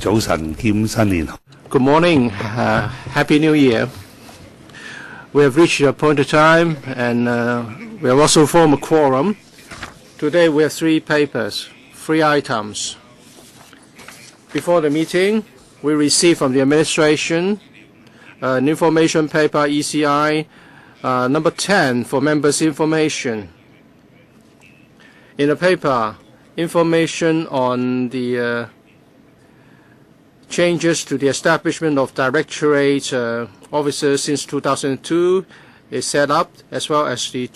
早晨兼新年好。 Good morning. Happy New Year. We have reached the appointed time and we have also formed a quorum. Today we have 3 papers, 3 items. Before the meeting, we received from the administration an information paper ECI number 10 for members' information. In the paper, information on the changes to the establishment of Directorate officers since 2002 is set up, as well as the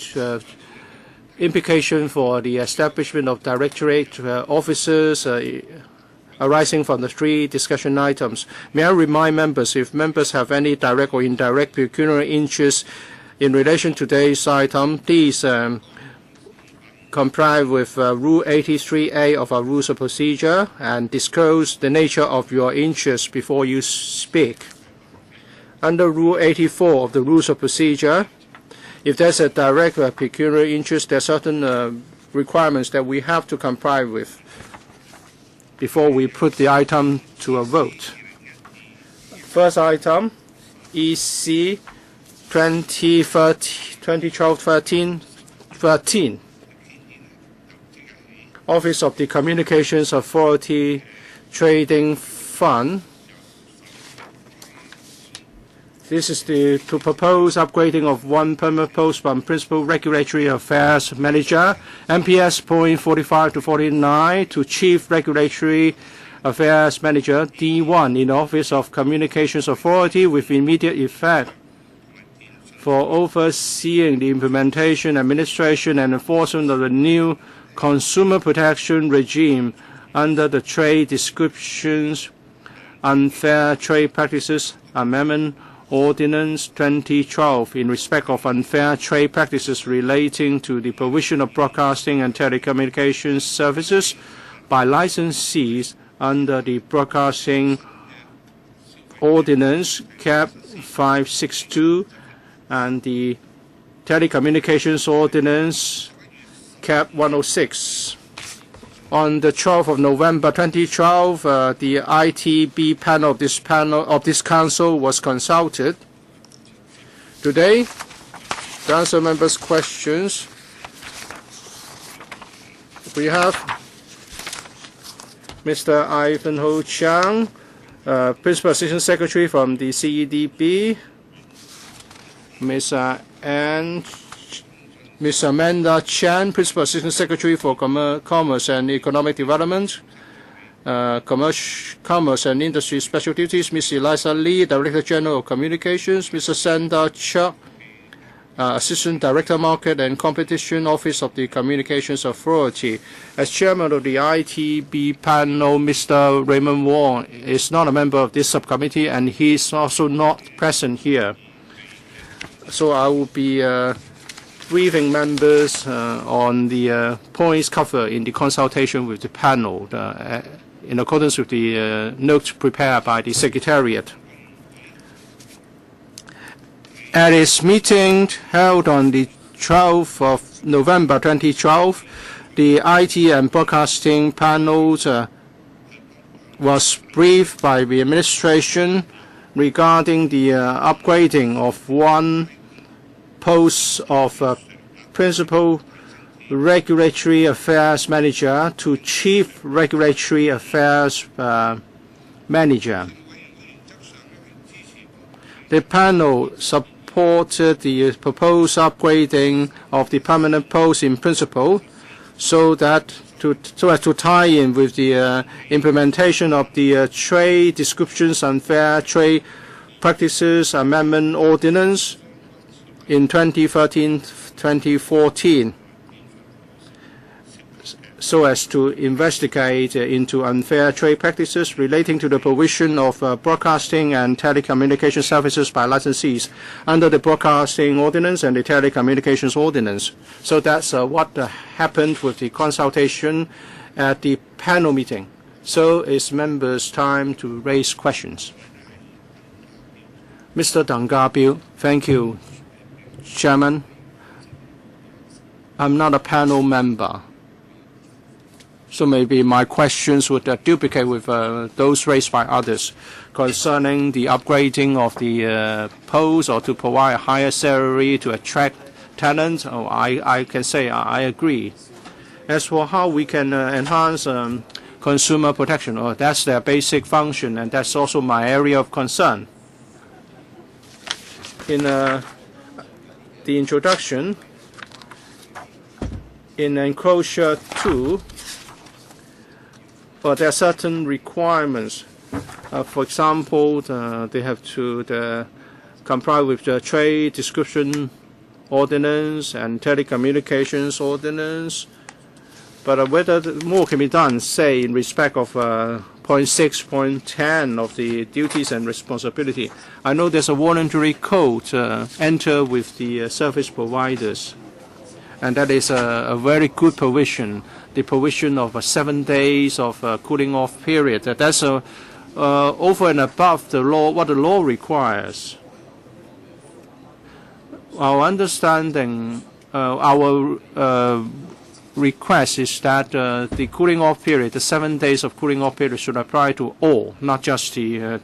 implication for the establishment of Directorate officers arising from the 3 discussion items. May I remind members, if members have any direct or indirect pecuniary interest in relation to today's item, please comply with Rule 83A of our Rules of Procedure and disclose the nature of your interest before you speak. Under Rule 84 of the Rules of Procedure, if there's a direct pecuniary interest, there are certain requirements that we have to comply with before we put the item to a vote. First item, EC 2012-13. Office of the Communications Authority Trading Fund. This is to propose upgrading of 1 permanent post from Principal Regulatory Affairs Manager, MPS point 45 to 49, to Chief Regulatory Affairs Manager, D1, in the Office of Communications Authority with immediate effect for overseeing the implementation, administration, and enforcement of the new consumer protection regime under the Trade Descriptions Unfair Trade Practices Amendment Ordinance 2012 in respect of unfair trade practices relating to the provision of broadcasting and telecommunications services by licensees under the Broadcasting Ordinance Cap 562 and the Telecommunications Ordinance Cap 106. On the 12th of November 2012, the ITB panel of this council was consulted. Today, to answer members' questions, we have Mr. Ivanhoe Chiang, Principal Assistant Secretary from the CEDB, Ms. Amanda Chan, Principal Assistant Secretary for Commerce and Economic Development, Commerce and Industry Special Duties, Ms. Eliza Lee, Director General of Communications, Mr. Sandar Chuk, Assistant Director Market and Competition, Office of the Communications Authority. As Chairman of the ITB panel, Mr. Raymond Wong is not a member of this subcommittee and he is also not present here. So I will be briefing members on the points covered in the consultation with the panel in accordance with the notes prepared by the Secretariat. At its meeting held on the 12th of November 2012, the IT and Broadcasting panel was briefed by the administration regarding the upgrading of 1 post of Principal Regulatory Affairs Manager to Chief Regulatory Affairs Manager. The panel supported the proposed upgrading of the permanent post in principle so as to tie in with the implementation of the Trade Descriptions Unfair Trade Practices Amendment Ordinance in 2013-2014, so as to investigate into unfair trade practices relating to the provision of broadcasting and telecommunication services by licensees under the Broadcasting Ordinance and the Telecommunications Ordinance. So that's what happened with the consultation at the panel meeting. So it's members' time to raise questions. Mr. Deng Ka-biu, thank you, Chairman. I'm not a panel member, So maybe my questions would duplicate with those raised by others concerning the upgrading of the post or to provide a higher salary to attract talent. Oh, I can say I agree. As for how we can enhance consumer protection, that's their basic function, and that's also my area of concern. In the introduction, in enclosure 2, there are certain requirements. For example, they have to comply with the Trade Description Ordinance and Telecommunications Ordinance. But whether more can be done, say, in respect of point 6, point 10 of the duties and responsibility. I know there's a voluntary code enter with the service providers, and that is a very good provision. The provision of 7 days of cooling off period. That's over and above the law, what the law requires. Our understanding, our request is that the cooling off period, the 7 days of cooling off period, should apply to all, not just the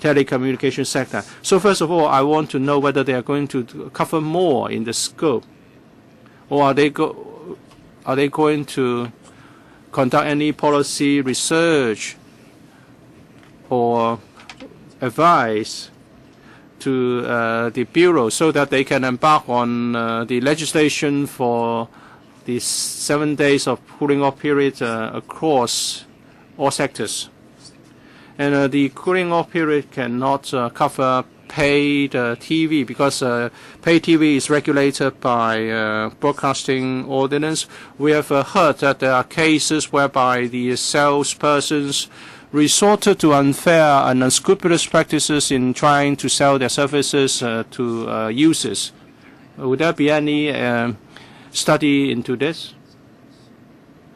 telecommunication sector. So first of all, I want to know whether they are going to cover more in the scope, or are they going to conduct any policy research or advice to the Bureau so that they can embark on the legislation for the 7 days of cooling off period across all sectors. And the cooling off period cannot cover paid TV, because paid TV is regulated by broadcasting ordinance. We have heard that there are cases whereby the salespersons resorted to unfair and unscrupulous practices in trying to sell their services to users. Would there be any study into this?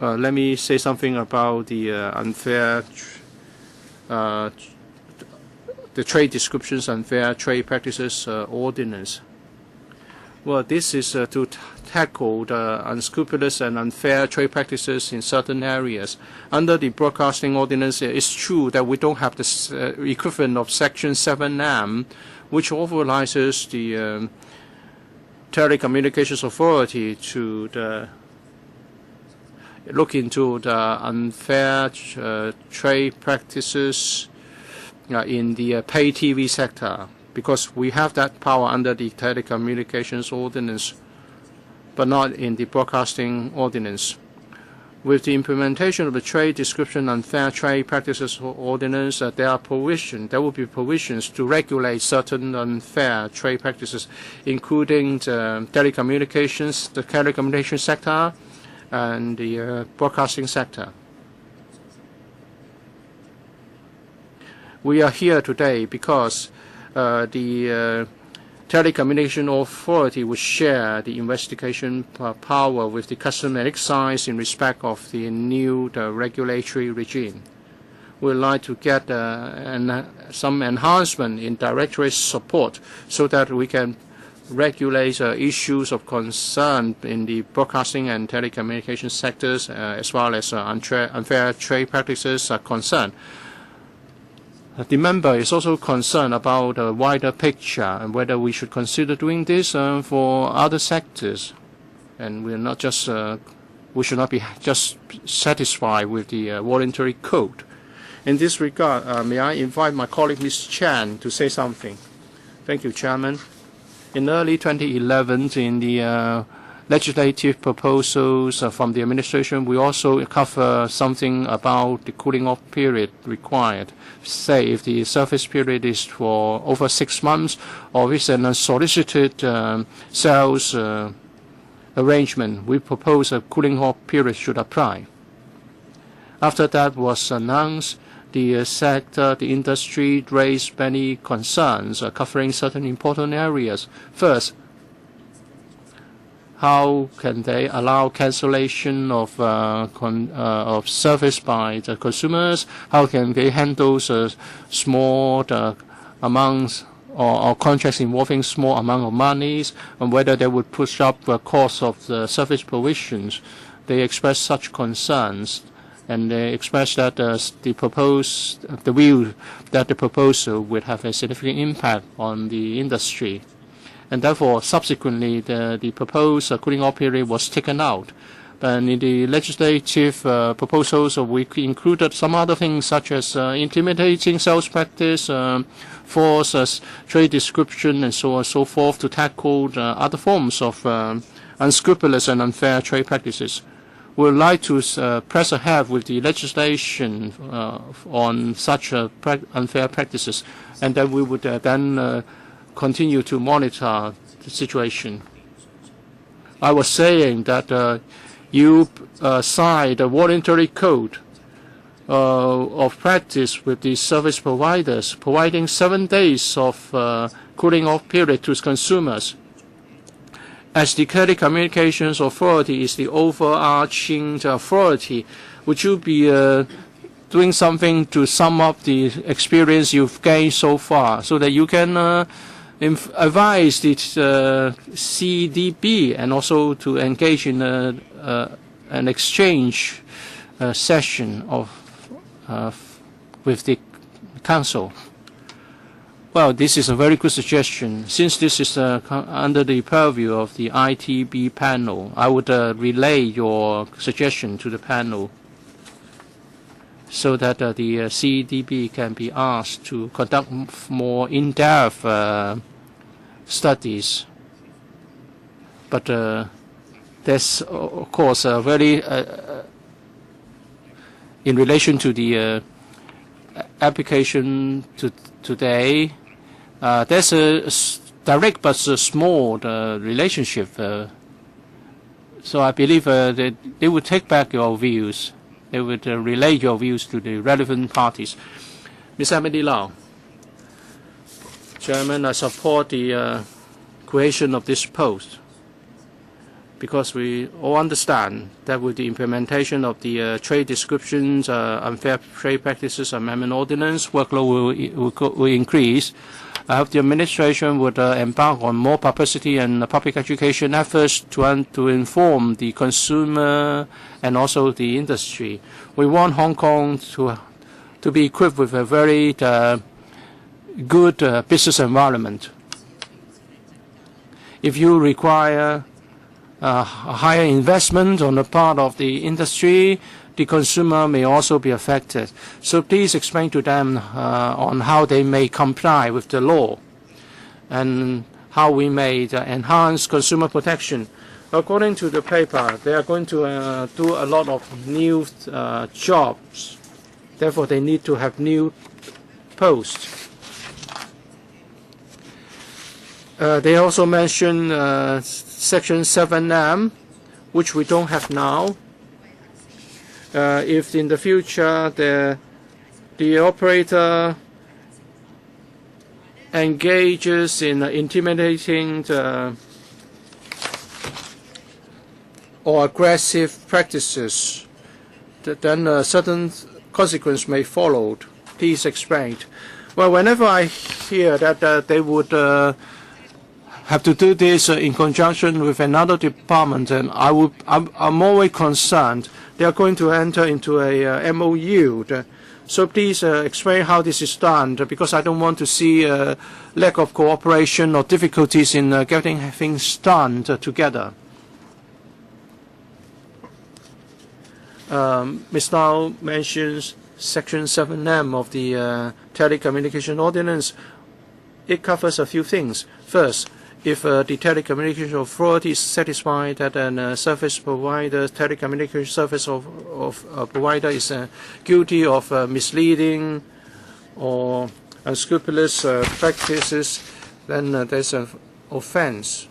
Let me say something about the unfair, the Trade Descriptions Unfair Trade Practices Ordinance. Well, this is to tackle the unscrupulous and unfair trade practices in certain areas. Under the Broadcasting Ordinance, it's true that we don't have the equivalent of Section 7M, which authorizes the Telecommunications Authority to look into the unfair trade practices in the pay TV sector, because we have that power under the Telecommunications Ordinance, but not in the Broadcasting Ordinance. With the implementation of the Trade Description Unfair Trade Practices Ordinance, there will be provisions to regulate certain unfair trade practices, including the telecommunications sector and the broadcasting sector. We are here today because the Telecommunication Authority will share the investigation power with the Customs and Excise in respect of the new regulatory regime. We would like to get some enhancement in directorate support so that we can regulate issues of concern in the broadcasting and telecommunication sectors, as well as unfair trade practices are concerned. The member is also concerned about the wider picture and whether we should consider doing this for other sectors, and we should not be just satisfied with the voluntary code. In this regard, may I invite my colleague Ms. Chan to say something? Thank you, Chairman. In early 2011, in the legislative proposals from the administration, we also cover something about the cooling off period required. Say if the service period is for over 6 months, or if it's an unsolicited sales arrangement, we propose a cooling off period should apply. After that was announced, the sector, the industry raised many concerns covering certain important areas. First, how can they allow cancellation of service by the consumers? How can they handle small amounts or contracts involving small amount of monies, and whether they would push up the cost of the service provisions? They express such concerns. and they expressed that the view that the proposal would have a significant impact on the industry, and therefore subsequently the proposed cooling off period was taken out. And in the legislative proposals, we included some other things such as intimidating sales practice, false trade description, and so on and so forth, to tackle other forms of unscrupulous and unfair trade practices. We would like to press ahead with the legislation on such unfair practices, and then we would then continue to monitor the situation. I was saying that you signed a voluntary code of practice with the service providers, providing 7 days of cooling off period to consumers. As the Telecommunications Authority is the overarching authority, would you be doing something to sum up the experience you've gained so far, so that you can advise the CDB and also to engage in an exchange session with the Council? Well, this is a very good suggestion. Since this is under the purview of the ITB panel, I would relay your suggestion to the panel so that the CDB can be asked to conduct more in-depth studies. But there's, of course, very in relation to the application today, there's a direct but a small relationship. So I believe that they would take back your views. They would relay your views to the relevant parties. Ms. Emily Lau. Chairman, I support the creation of this post because we all understand that with the implementation of the trade descriptions, unfair trade practices amendment ordinance, workload will increase. I hope the administration would embark on more publicity and public education efforts to inform the consumer and also the industry. We want Hong Kong to be equipped with a very good business environment. If you require a higher investment on the part of the industry, the consumer may also be affected. So please explain to them on how they may comply with the law and how we may enhance consumer protection. According to the paper, they are going to do a lot of new jobs. Therefore, they need to have new posts. They also mention Section 7M, which we don't have now. If in the future the operator engages in intimidating or aggressive practices, then certain consequence may follow. Please explain. Well, whenever I hear that they would have to do this in conjunction with another department, and I'm always concerned they are going to enter into a MOU. So please explain how this is done, because I don't want to see lack of cooperation or difficulties in getting things done together. Ms. Lau mentions Section 7M of the Telecommunication Ordinance. It covers a few things. First, if the Telecommunication Authority is satisfied that a service provider, telecommunication service provider is guilty of misleading or unscrupulous practices, then there's an offense.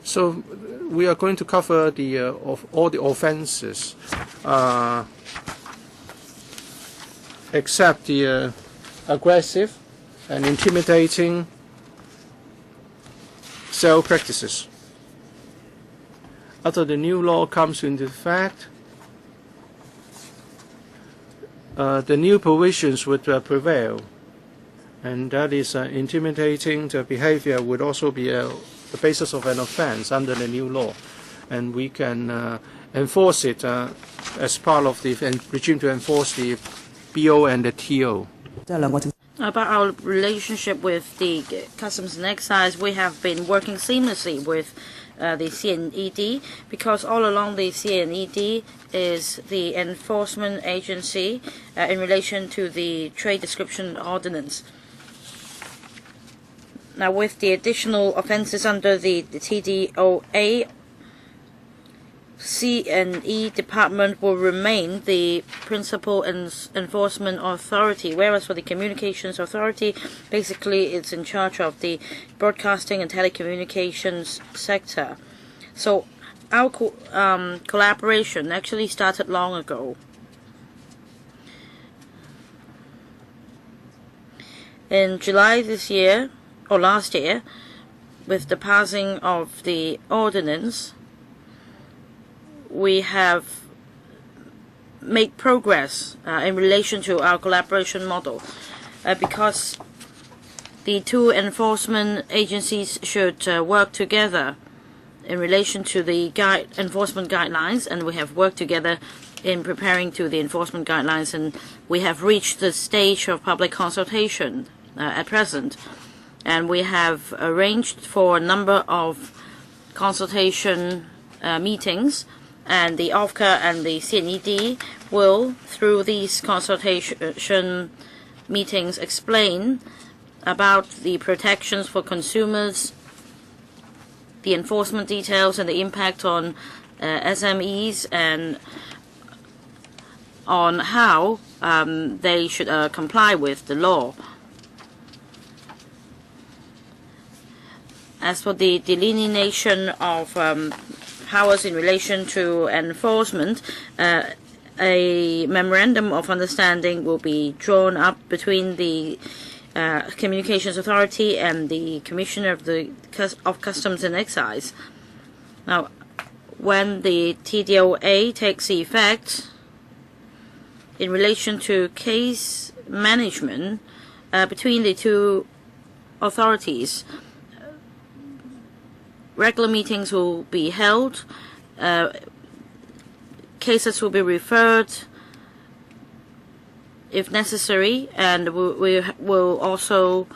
So we are going to cover all the offenses except the aggressive and intimidating sale practices. After the new law comes into effect, the new provisions would prevail, and that is intimidating behavior would also be the basis of an offense under the new law. and we can enforce it as part of the regime to enforce the BO and the TO. About our relationship with the Customs and Excise, we have been working seamlessly with the CNED, because all along the CNED is the enforcement agency in relation to the Trade Description Ordinance. Now, with the additional offences under the TDOA, C&E Department will remain the principal enforcement authority, whereas for the Communications Authority, basically it's in charge of the broadcasting and telecommunications sector. So our collaboration actually started long ago. In July this year, or last year, with the passing of the ordinance, we have made progress in relation to our collaboration model, because the two enforcement agencies should work together in relation to the enforcement guidelines, and we have worked together in preparing to the enforcement guidelines, and we have reached the stage of public consultation at present, and we have arranged for a number of consultation meetings. And the OFCA and the CNED will, through these consultation meetings, explain about the protections for consumers, the enforcement details, and the impact on SMEs, and on how they should comply with the law. As for the delineation of powers in relation to enforcement, a memorandum of understanding will be drawn up between the Communications Authority and the Commissioner of Customs and Excise. Now, when the TDOA takes effect, in relation to case management between the two authorities, regular meetings will be held, cases will be referred if necessary, and we will also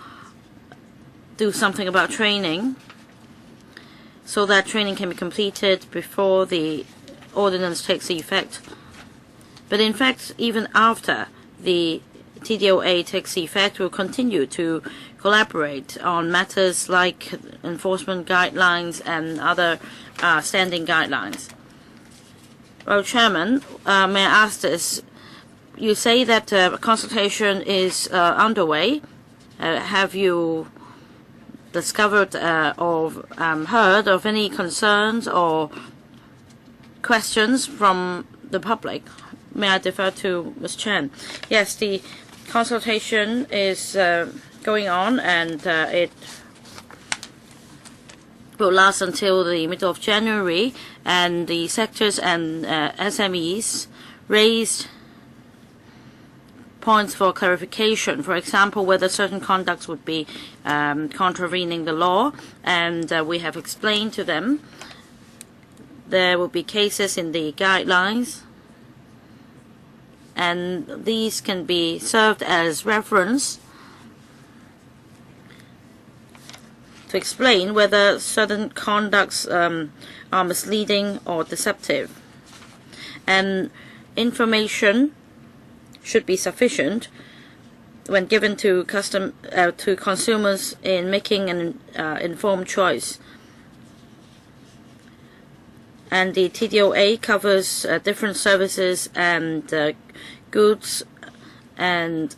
do something about training, so that training can be completed before the ordinance takes effect. But in fact, even after the TDOA takes effect, we'll continue to collaborate on matters like enforcement guidelines and other standing guidelines. Well, Chairman, may I ask this? You say that consultation is underway. Have you discovered or heard of any concerns or questions from the public? May I defer to Ms. Chen? Yes, the consultation is going on, and it will last until the middle of January, and the sectors and SMEs raised points for clarification. For example, whether certain conducts would be contravening the law, and we have explained to them there will be cases in the guidelines, and these can be served as reference to explain whether certain conducts are misleading or deceptive. And information should be sufficient when given to consumers in making an informed choice. And the TDOA covers different services and goods, and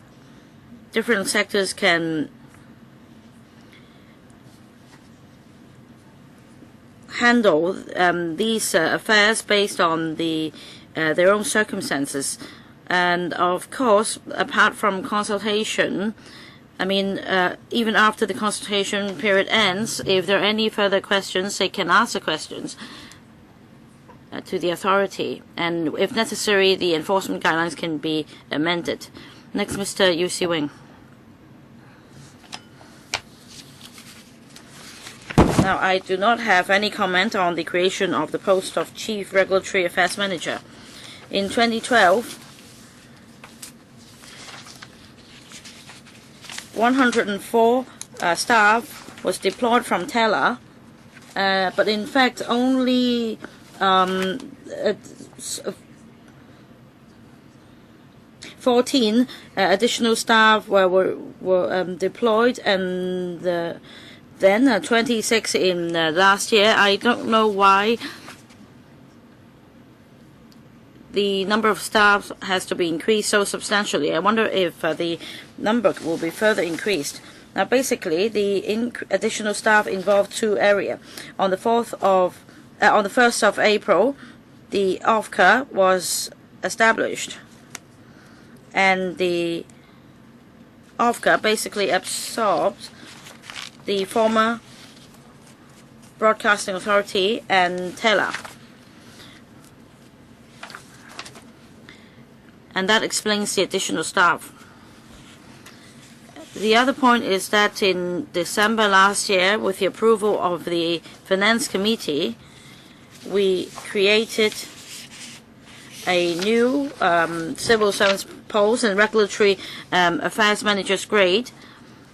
different sectors can handle these affairs based on their own circumstances. And of course, apart from consultation, I mean, even after the consultation period ends, if there are any further questions, they can ask the questions to the authority, and if necessary, the enforcement guidelines can be amended. Next, Mr. Yu Si-wing. Now, I do not have any comment on the creation of the post of Chief Regulatory Affairs Manager. In 2012, 104 staff was deployed from Teller, but in fact only 14 additional staff were deployed, and then 26 in last year. I don't know why the number of staff has to be increased so substantially. I wonder if the number will be further increased. Now, basically, the additional staff involved two areas. On the 1st of April, the OFCA was established, and the OFCA basically absorbed the former Broadcasting Authority and Teller. And that explains the additional staff. The other point is that in December last year, with the approval of the Finance Committee, we created a new civil service post and regulatory affairs manager's grade,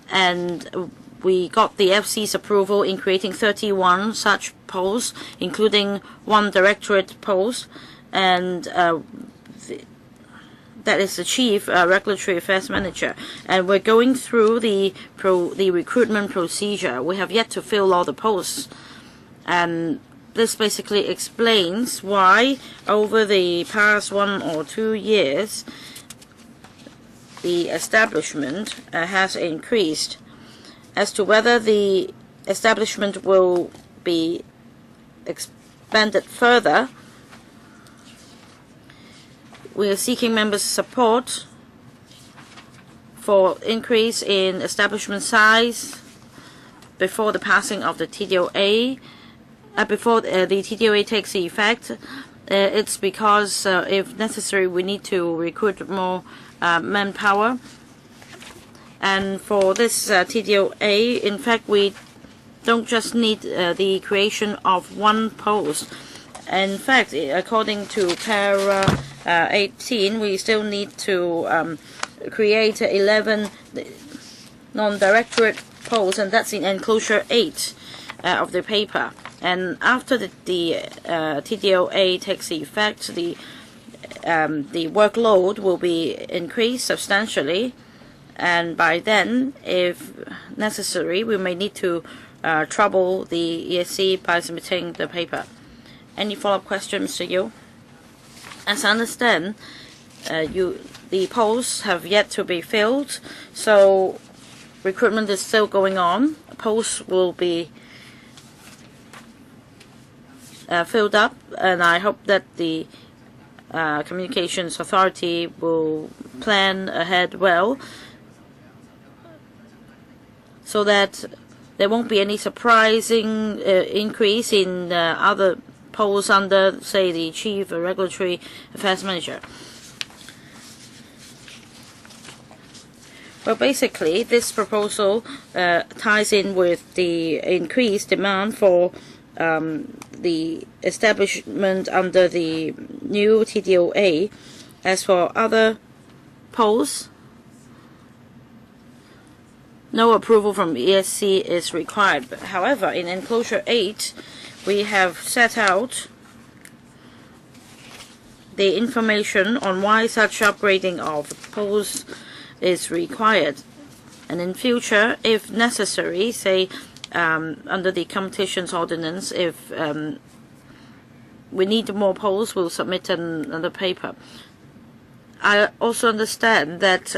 and we got the FC's approval in creating 31 such posts, including one directorate post, and that is the Chief Regulatory Affairs Manager. And we're going through the recruitment procedure. We have yet to fill all the posts, and this basically explains why over the past 1 or 2 years the establishment has increased. As to whether the establishment will be expanded further, we are seeking members' support for increase in establishment size before the passing of the TDOA. Before the TDOA takes effect, it's because if necessary we need to recruit more manpower. And for this TDOA, in fact, we don't just need the creation of one post. In fact, according to para 18, we still need to create 11 non-directorate posts, and that's in enclosure 8 of the paper. And after the TDOA takes effect, the workload will be increased substantially, and by then, if necessary, we may need to trouble the ESC by submitting the paper. Any follow-up questions, Mr. Yu? As I understand, the posts have yet to be filled, so recruitment is still going on. Posts will be filled up, and I hope that the Communications Authority will plan ahead well, so that there won't be any surprising increase in other posts under, say, the Chief Regulatory Affairs Manager. Well, basically, this proposal ties in with the increased demand for the establishment under the new TDOA. As for other posts, no approval from ESC is required. But however, in enclosure 8, we have set out the information on why such upgrading of posts is required. And in future, if necessary, say under the competitions ordinance, if we need more posts, we'll submit another paper. I also understand that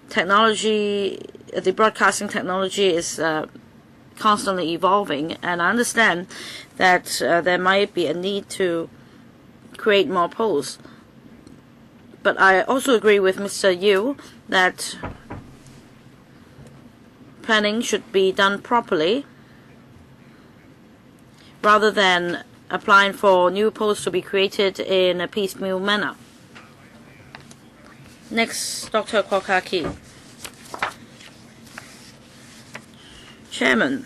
technology, the broadcasting technology is constantly evolving, and I understand that there might be a need to create more posts. But I also agree with Mr. Yu that planning should be done properly rather than applying for new posts to be created in a piecemeal manner. Next, Dr. Kwok Ki. Chairman,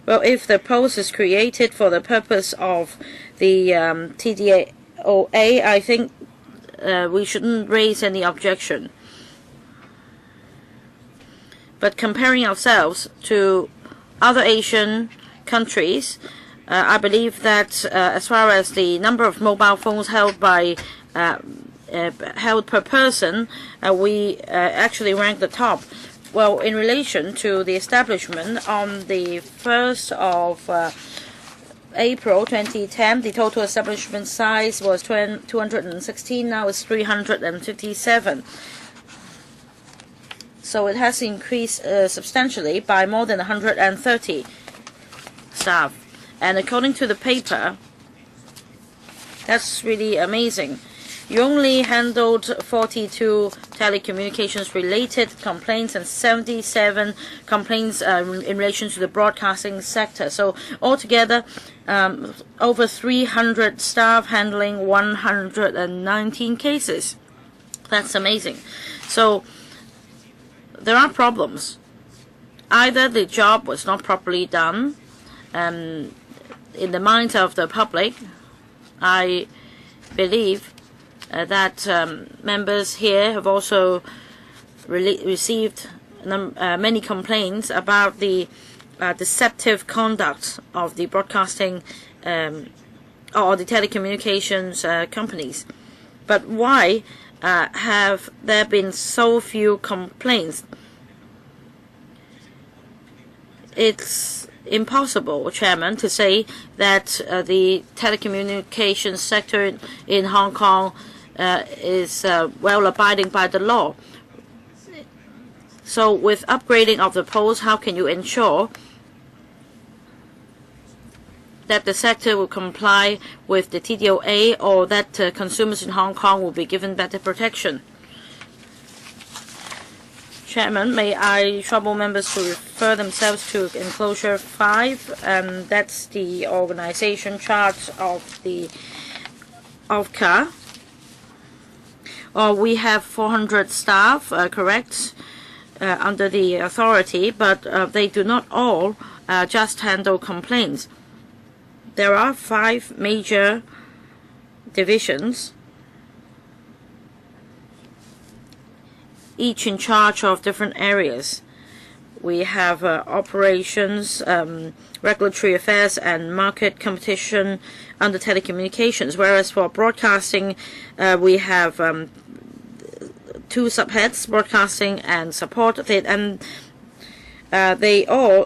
Well, if the post is created for the purpose of the TDOA, I think we shouldn't raise any objection. But comparing ourselves to other Asian countries, I believe that as far as the number of mobile phones held by held per person, we actually rank the top. Well, in relation to the establishment on the 1st of April 2010, the total establishment size was 216. Now it's 357. So it has increased substantially by more than 130 staff. And according to the paper, that's really amazing. You only handled 42 telecommunications-related complaints and 77 complaints in relation to the broadcasting sector. So altogether, over 300 staff handling 119 cases. That's amazing. So there are problems. Either the job was not properly done, in the minds of the public, I believe that members here have also received many complaints about the deceptive conduct of the broadcasting or the telecommunications companies. But why have there been so few complaints? It's impossible, Chairman, to say that the telecommunications sector in Hong Kong is well abiding by the law. So with upgrading of the post, how can you ensure that the sector will comply with the TDOA, or that consumers in Hong Kong will be given better protection? Chairman, may I trouble members to refer themselves to enclosure 5, and that's the organization chart of the OFCA. We have 400 staff, correct, under the authority, but they do not all just handle complaints. There are 5 major divisions, each in charge of different areas. We have operations, regulatory affairs, and market competition under telecommunications, whereas for broadcasting, we have 2 subheads, broadcasting and support, and they all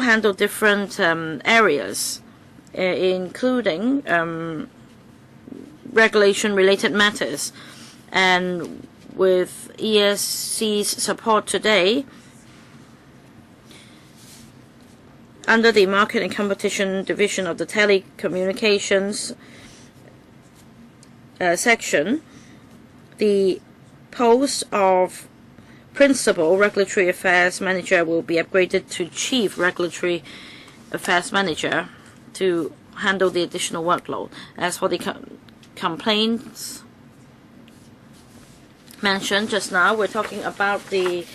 handle different areas, including regulation-related matters. And with ESC's support today, under the Market and Competition Division of the Telecommunications section, the post of Principal Regulatory Affairs Manager will be upgraded to Chief Regulatory Affairs Manager to handle the additional workload. As for the complaints mentioned just now, we're talking about the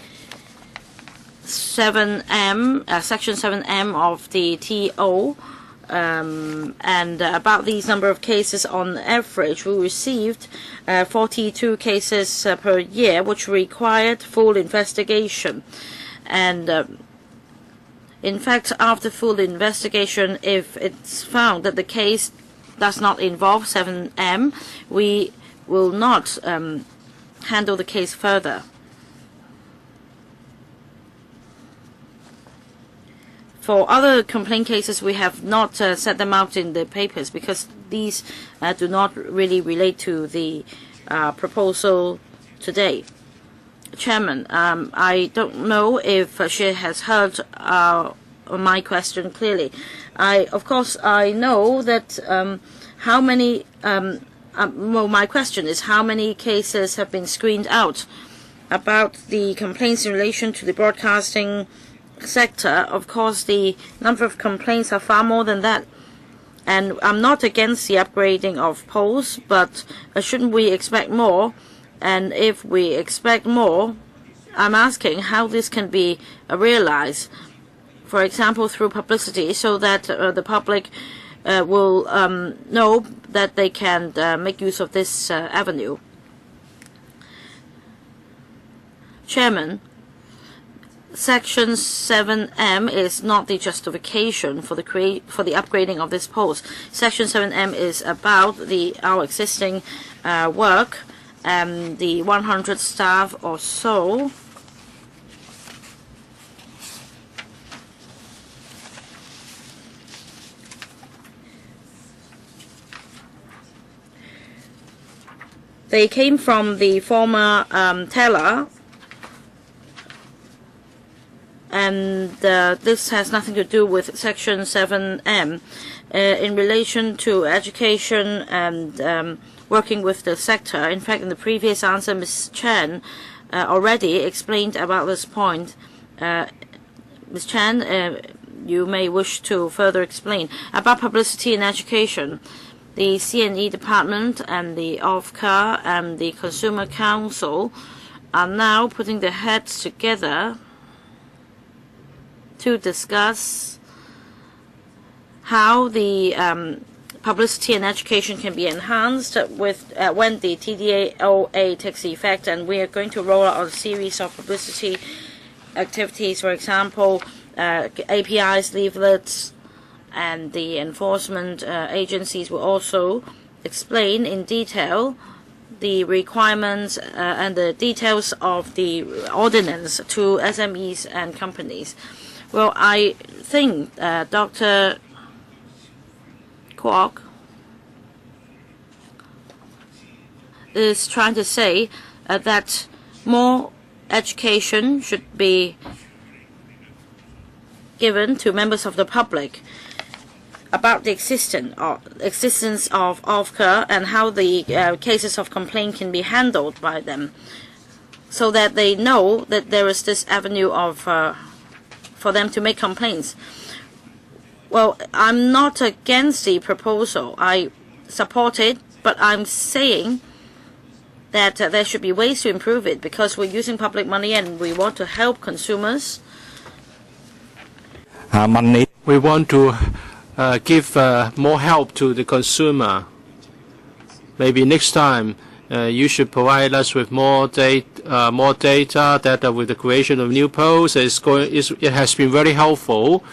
7M, Section 7M of the TO, and about these number of cases on average, we received 42 cases per year, which required full investigation. And in fact, after full investigation, if it's found that the case does not involve 7M, we will not handle the case further. For other complaint cases, we have not set them out in the papers because these do not really relate to the proposal today. Chairman, I don't know if she has heard my question clearly. Of course, I know that how many. Well, my question is how many cases have been screened out about the complaints in relation to the broadcasting sector. Of course, the number of complaints are far more than that. And I'm not against the upgrading of posts, but shouldn't we expect more? And if we expect more, I'm asking how this can be realized. for example, through publicity, so that the public will know that they can make use of this avenue. Chairman, Section 7M is not the justification for the upgrading of this post. Section 7M is about our existing work, the 100 staff or so. They came from the former teller. And this has nothing to do with Section 7M. In relation to education and working with the sector, in fact, in the previous answer, Ms. Chen already explained about this point. Ms. Chen, you may wish to further explain. About publicity and education, the C&E Department and the OFCA and the Consumer Council are now putting their heads together to discuss how the publicity and education can be enhanced with when the TDAOA takes effect, and we are going to roll out a series of publicity activities, for example, APIs, leaflets, and the enforcement agencies will also explain in detail the requirements and the details of the ordinance to SMEs and companies. Well, I think Dr. Kwok is trying to say that more education should be given to members of the public about the existence of OFCA and how the cases of complaint can be handled by them, so that they know that there is this avenue of for them to make complaints. Well, I'm not against the proposal. I support it, but I'm saying that there should be ways to improve it, because we're using public money and we want to help consumers. We want to give more help to the consumer. Maybe next time you should provide us with more data that with the creation of new posts it has been very helpful,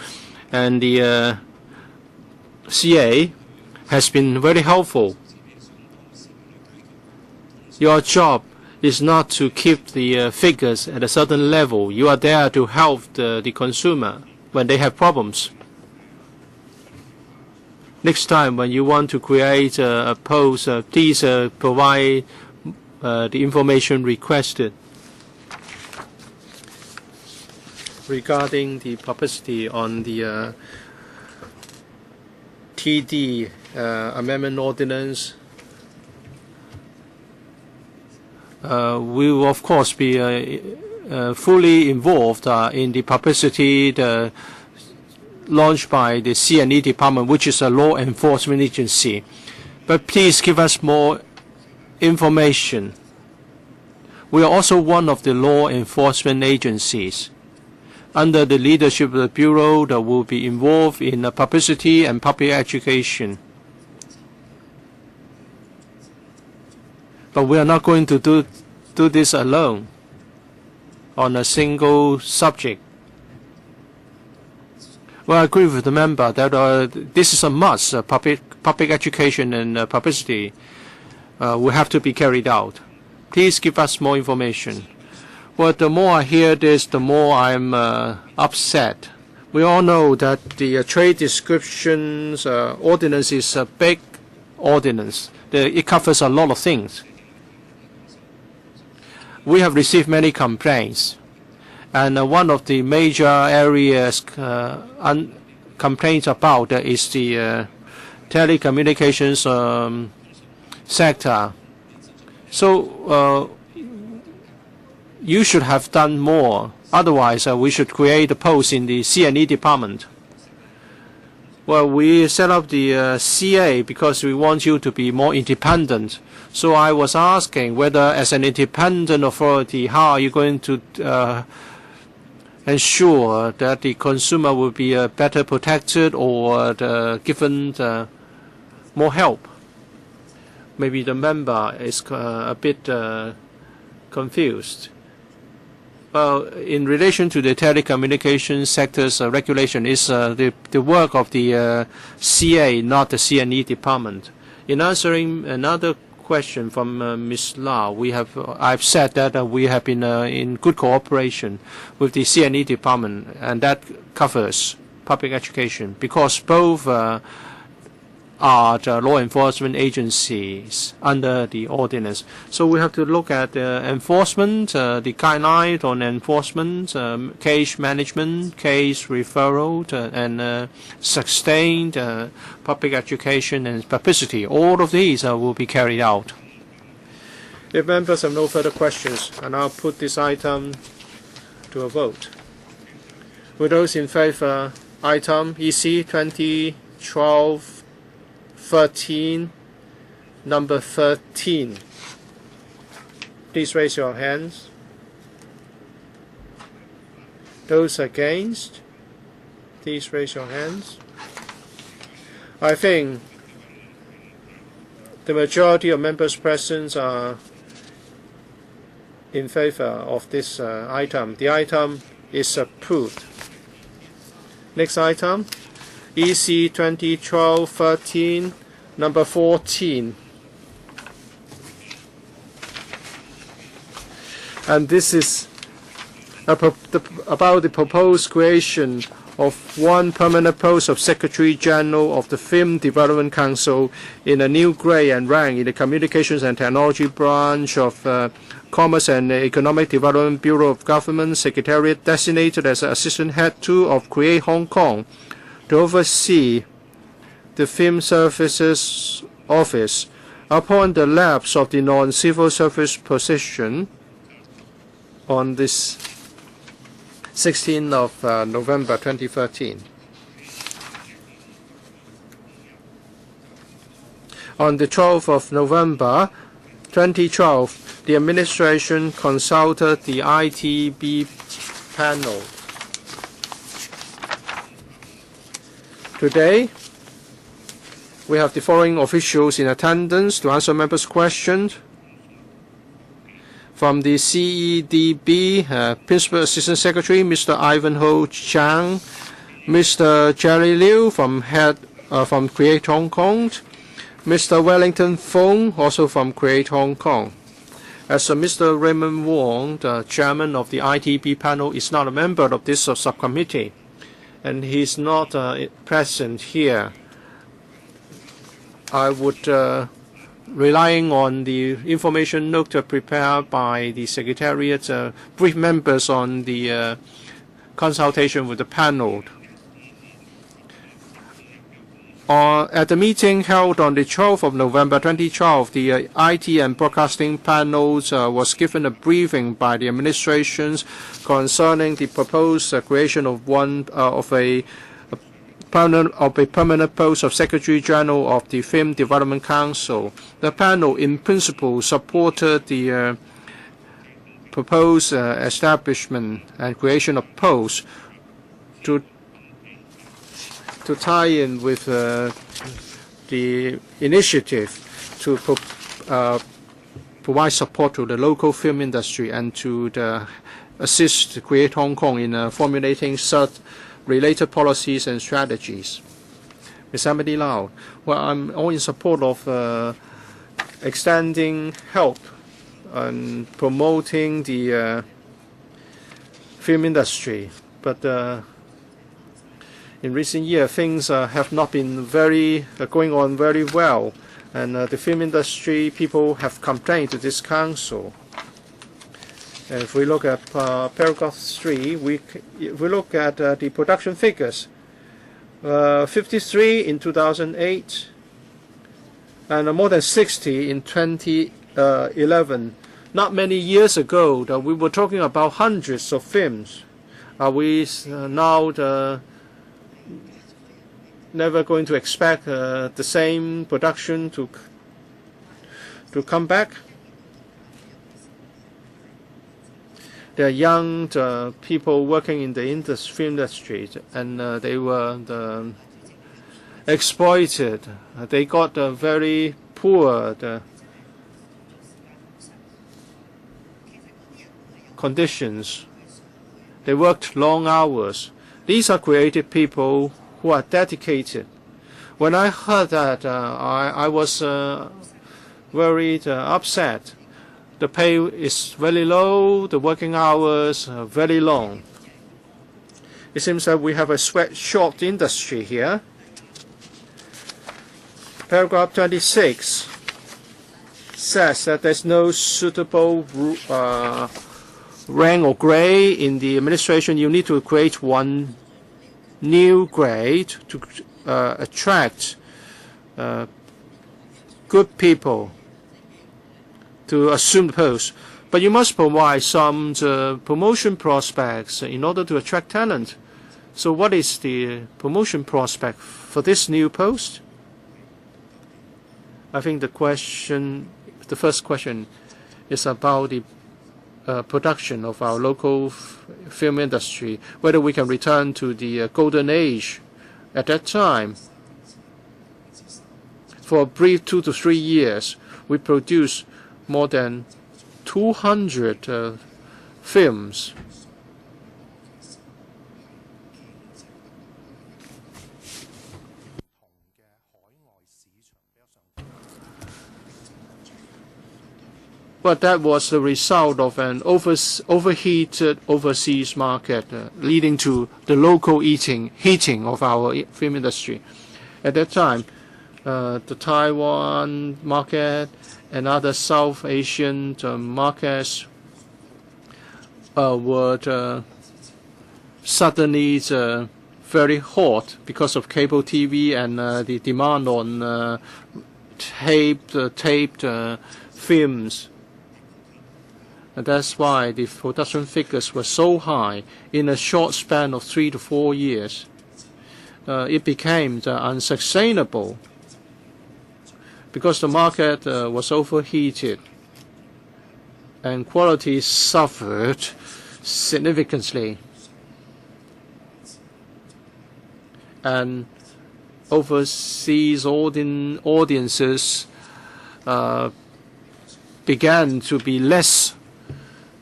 and the CA has been very helpful. Your job is not to keep the figures at a certain level. You are there to help the consumer when they have problems. Next time when you want to create a post, please provide the information requested. Regarding the publicity on the TD Amendment Ordinance, we will of course be fully involved in the publicity launched by the C&E Department, which is a law enforcement agency. But please give us more information. We are also one of the law enforcement agencies. Under the leadership of the Bureau that will be involved in publicity and public education. But we are not going to do this alone on a single subject. Well, I agree with the member that this is a must. Public education and publicity will have to be carried out. Please give us more information. Well, the more I hear this, the more I'm upset. We all know that the trade descriptions ordinance is a big ordinance. It covers a lot of things. We have received many complaints. And one of the major areas complaints about is the telecommunications sector. So you should have done more. Otherwise, we should create a post in the C&E Department. Well, we set up the CA because we want you to be more independent. So I was asking whether, as an independent authority, how are you going to ensure that the consumer will be better protected or given more help? Maybe the member is a bit confused. Well, in relation to the telecommunications sector's regulation, is the work of the CA, not the C&E department. In answering another question from Ms. Lau, I've said that we have been in good cooperation with the C&E department, and that covers public education, because both are the law enforcement agencies under the ordinance. So we have to look at enforcement, the guidelines on enforcement, case management, case referral, and sustained public education and publicity. All of these will be carried out. If members have no further questions, and I'll put this item to a vote. With those in favor, item EC 2012-13, number 13. Please raise your hands. Those against, please raise your hands. I think the majority of members present are in favor of this item. The item is approved. Next item, EC 2012-13, number 14. And this is about the proposed creation of one permanent post of Secretary General of the Film Development Council in a new grade and rank in the Communications and Technology branch of Commerce and Economic Development Bureau of Government, Secretariat, designated as Assistant Head 2 of Create Hong Kong, to oversee the Film Services Office upon the lapse of the non-civil service position on this 16th of November 2013. On the 12th of November 2012, the administration consulted the ITB panel. Today, we have the following officials in attendance to answer members' questions. From the CEDB, Principal Assistant Secretary, Mr. Ivanhoe Chang, Mr. Jerry Liu from Create Hong Kong, Mr. Wellington Fong, also from Create Hong Kong. As Mr. Raymond Wong, the chairman of the ITB panel, is not a member of this subcommittee, and he's not present here, I would, relying on the information note prepared by the Secretariat, brief members on the consultation with the panel. At the meeting held on the 12th of November 2012, the IT and Broadcasting panels was given a briefing by the administrations concerning the proposed creation of a permanent post of Secretary General of the Film Development Council. The panel, in principle, supported the proposed establishment and creation of posts to tie in with the initiative to provide support to the local film industry and to assist Create Hong Kong in formulating such related policies and strategies. Ms. Emily Lau, well, I'm all in support of extending help and promoting the film industry, but in recent years, things have not been going on very well, and the film industry people have complained to this council. And if we look at paragraph 3, if we look at the production figures, 53 in 2008, and more than 60 in 2011. Not many years ago, that we were talking about hundreds of films. Are we now never going to expect the same production to come back? There are young people working in the film industry, and they were exploited. They got very poor conditions. They worked long hours. These are creative people who are dedicated. When I heard that, I was very upset. The pay is very low, the working hours are very long. It seems that we have a sweatshop industry here. Paragraph 26 says that there's no suitable rank or grade in the administration. You need to create one new grade to attract good people to assume the post. But you must provide some promotion prospects in order to attract talent. So what is the promotion prospect for this new post? I think the first question is about the production of our local film industry, whether we can return to the golden age. At that time, for a brief 2 to 3 years, we produced more than 200 films. But that was the result of an overheated overseas market, leading to the local heating of our film industry. At that time, the Taiwan market and other South Asian markets were suddenly very hot because of cable TV and the demand on taped films. And that's why the production figures were so high in a short span of 3 to 4 years. It became unsustainable because the market was overheated and quality suffered significantly. And overseas audiences began to be less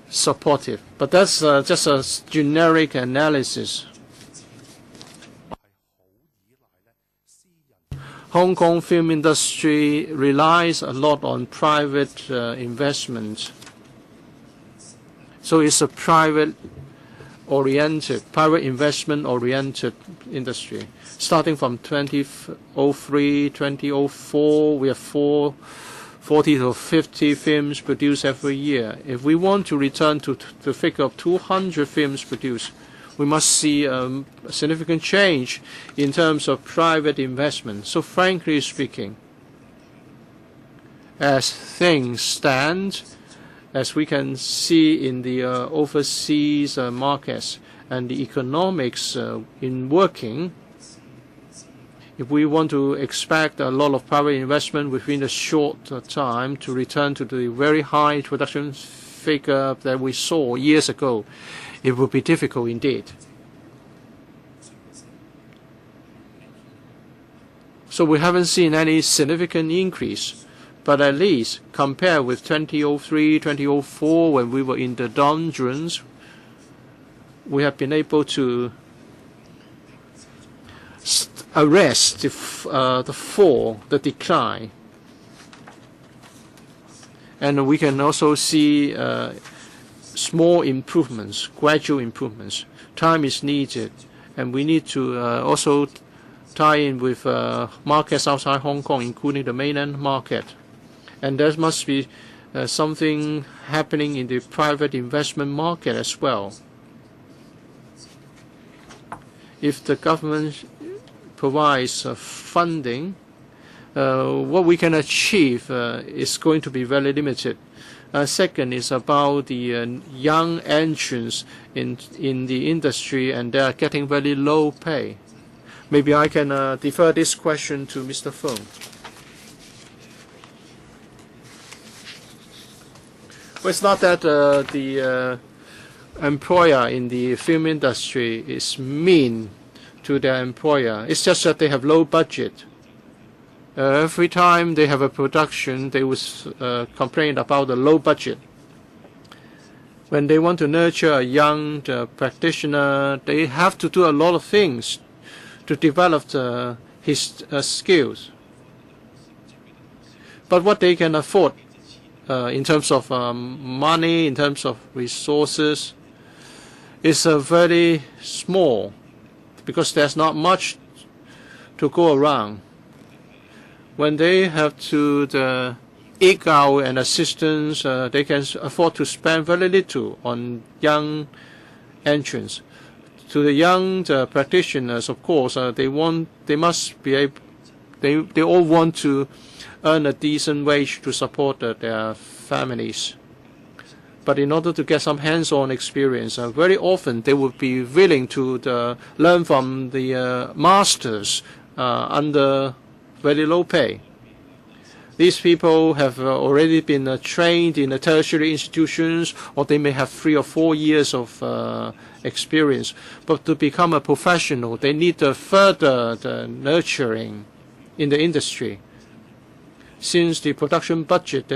supportive. But that's just a generic analysis. Hong Kong film industry relies a lot on private investment. So it's a private investment-oriented industry. Starting from 2003, 2004, we have 40 to 50 films produced every year. If we want to return to the figure of 200 films produced, we must see a significant change in terms of private investment. So frankly speaking, as things stand, as we can see in the overseas markets and the economics in working, if we want to expect a lot of private investment within a short time to return to the very high production figure that we saw years ago, it will be difficult indeed. So we haven't seen any significant increase, but at least compared with 2003, 2004, when we were in the doldrums, we have been able to arrest the fall, the decline. And we can also see small improvements, gradual improvements. Time is needed, and we need to also tie in with markets outside Hong Kong, including the mainland market. And there must be something happening in the private investment market as well. If the government provides funding, what we can achieve is going to be very limited. Second is about the young entrants in the industry, and they are getting very low pay. Maybe I can defer this question to Mr. Feng. Well, it's not that the employer in the film industry is mean to their employer. It's just that they have low budget. Every time they have a production, they will complain about the low budget. When they want to nurture a young practitioner, they have to do a lot of things to develop his skills. But what they can afford in terms of money, in terms of resources, is very small because there's not much to go around. When they have to eke out an assistance, they can afford to spend very little on young entrants. To the young practitioners, of course, they must be able, they all want to earn a decent wage to support their families. But in order to get some hands-on experience, very often they would be willing to learn from the masters under very low pay. These people have already been trained in the tertiary institutions, or they may have 3 or 4 years of experience. But to become a professional, they need further nurturing in the industry. Since the production budget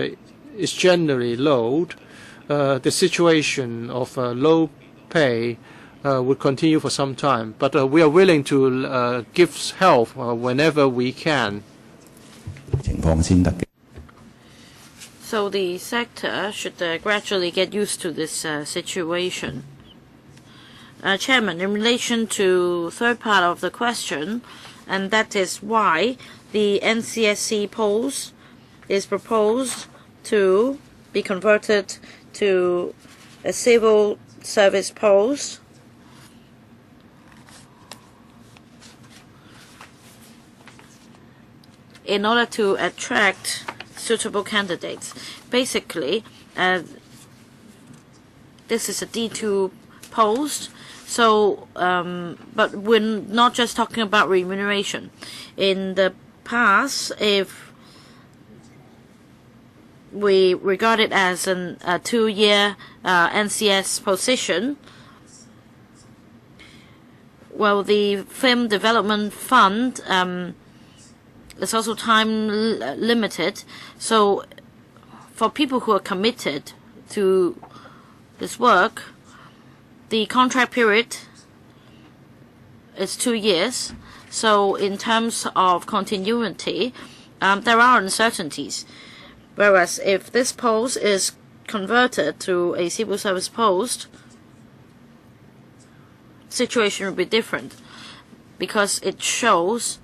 is generally low, the situation of low pay will continue for some time. But we are willing to give help whenever we can. So the sector should gradually get used to this situation. Chairman, in relation to third part of the question, and that is why the NCSC post is proposed to be converted to a civil service post. In order to attract suitable candidates. Basically, this is a D2 post, so but we're not just talking about remuneration. In the past, if we regard it as a 2-year NCS position, well, the Film Development Fund it's also time limited. So for people who are committed to this work, the contract period is 2 years. So in terms of continuity, there are uncertainties. Whereas if this post is converted to a civil service post, situation will be different because it shows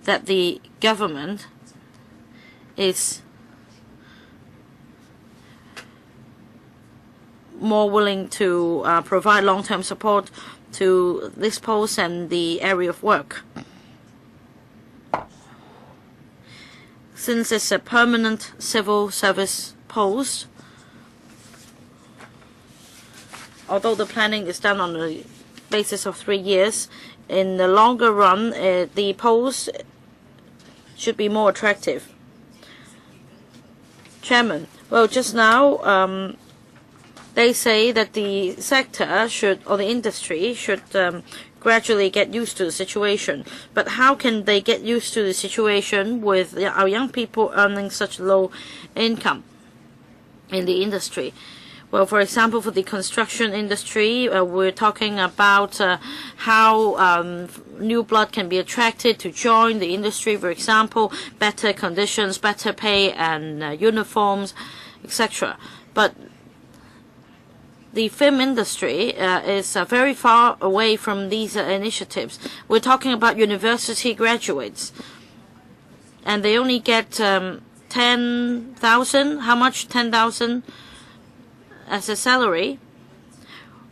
that the government is more willing to provide long-term support to this post and the area of work. Since it's a permanent civil service post, although the planning is done on the basis of 3 years, in the longer run, the post should be more attractive. Chairman, well, just now they say that the sector should, or the industry should gradually get used to the situation. But how can they get used to the situation with our young people earning such low income in the industry? Well, for example, for the construction industry, we're talking about how new blood can be attracted to join the industry. For example, better conditions, better pay, and uniforms, etc. But the film industry is very far away from these initiatives. We're talking about university graduates, and they only get 10,000. How much? 10,000 as a salary.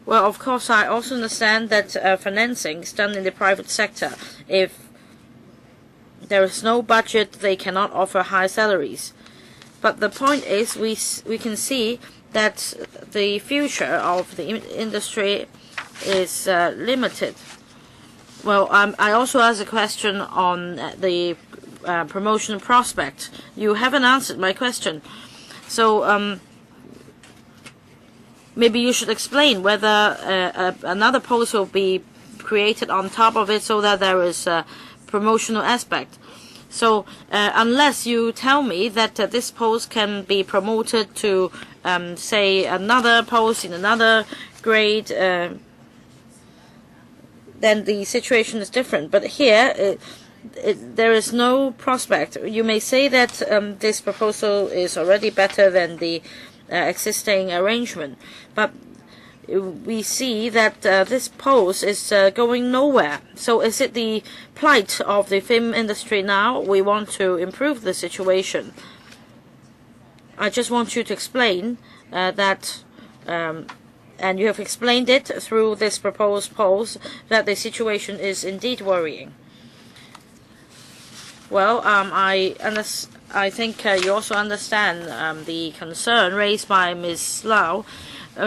Well, of course, I also understand that financing is done in the private sector. If there is no budget, they cannot offer high salaries. But the point is, we can see that the future of the industry is limited. Well, I also asked a question on the promotion prospect. You haven't answered my question. So maybe you should explain whether another post will be created on top of it so that there is a promotional aspect. So unless you tell me that this post can be promoted to, say, another post in another grade, then the situation is different. But here, there is no prospect. You may say that this proposal is already better than the existing arrangement, but we see that this post is going nowhere. So is it the plight of the film industry now? We want to improve the situation. I just want you to explain that, and you have explained it through this proposed post, that the situation is indeed worrying. Well, I think you also understand the concern raised by Ms. Lau.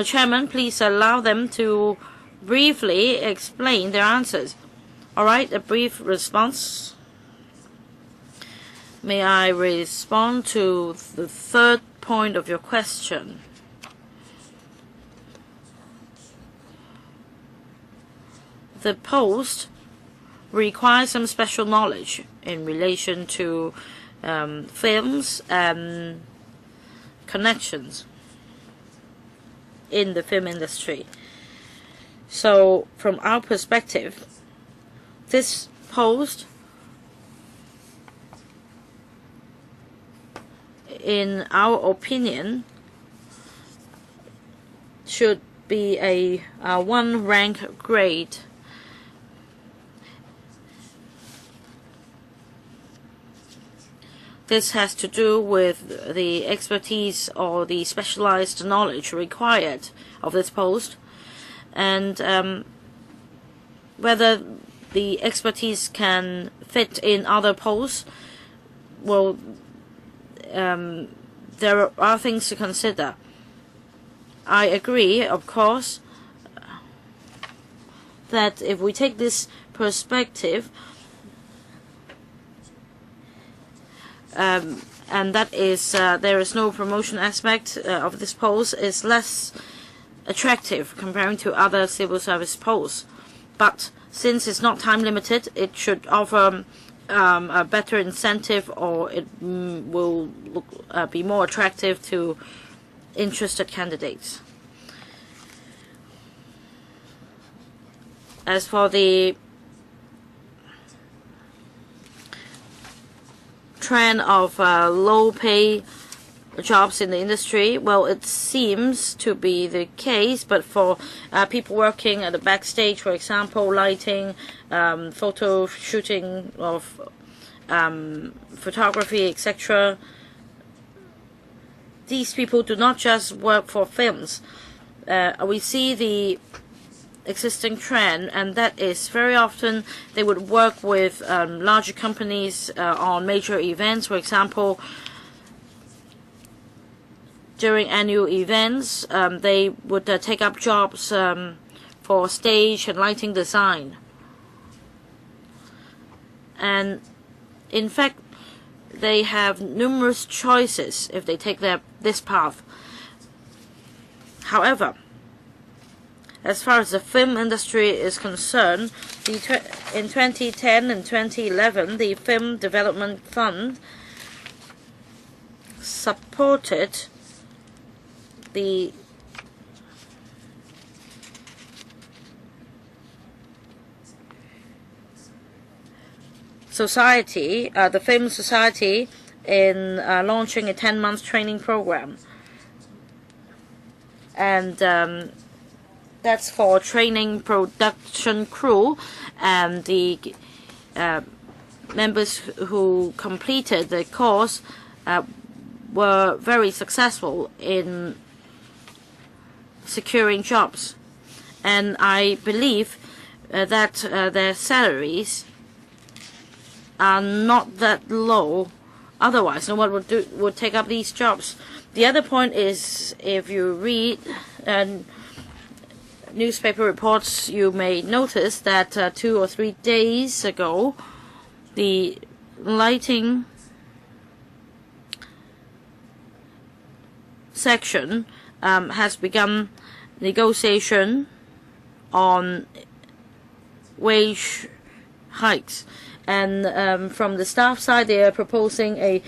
Chairman, please allow them to briefly explain their answers. All right, a brief response. May I respond to the third point of your question? The post requires some special knowledge in relation to films and connections in the film industry. So from our perspective, this post, in our opinion, should be a one-rank grade. This has to do with the expertise or the specialized knowledge required of this post, and whether the expertise can fit in other posts. Well, there are things to consider. I agree, of course, that if we take this perspective, and that is there is no promotion aspect of this post, is less attractive comparing to other civil service posts. But since it's not time limited, it should offer a better incentive, or it will be more attractive to interested candidates. As for the trend of low-pay jobs in the industry, well, it seems to be the case, but for people working at the backstage, for example, lighting, photo shooting of photography, etc., these people do not just work for films. We see the existing trend, and that is very often they would work with larger companies on major events. For example, during annual events, they would take up jobs for stage and lighting design. And in fact, they have numerous choices if they take this path. However, as far as the film industry is concerned, in 2010 and 2011, the Film Development Fund supported the society, the Film Society, in launching a 10-month training program. And that's for training production crew, and the members who completed the course were very successful in securing jobs. And I believe that their salaries are not that low. Otherwise, no one would take up these jobs. The other point is, if you read newspaper reports, you may notice that 2 or 3 days ago, the lighting section has begun negotiation on wage hikes. And from the staff side, they are proposing a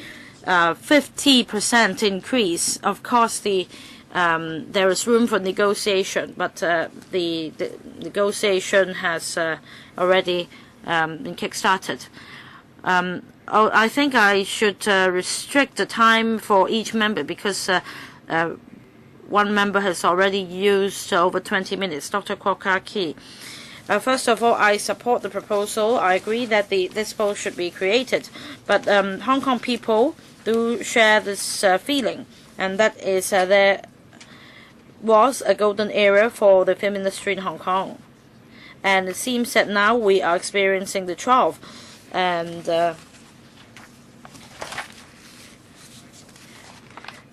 50% increase. Of course, there is room for negotiation, but the negotiation has already been kick-started. I think I should restrict the time for each member because one member has already used over 20 minutes. Dr. Kwok. First of all, I support the proposal. I agree that this post should be created, but Hong Kong people do share this feeling, and that is there was a golden era for the film industry in Hong Kong, and it seems that now we are experiencing the trough, and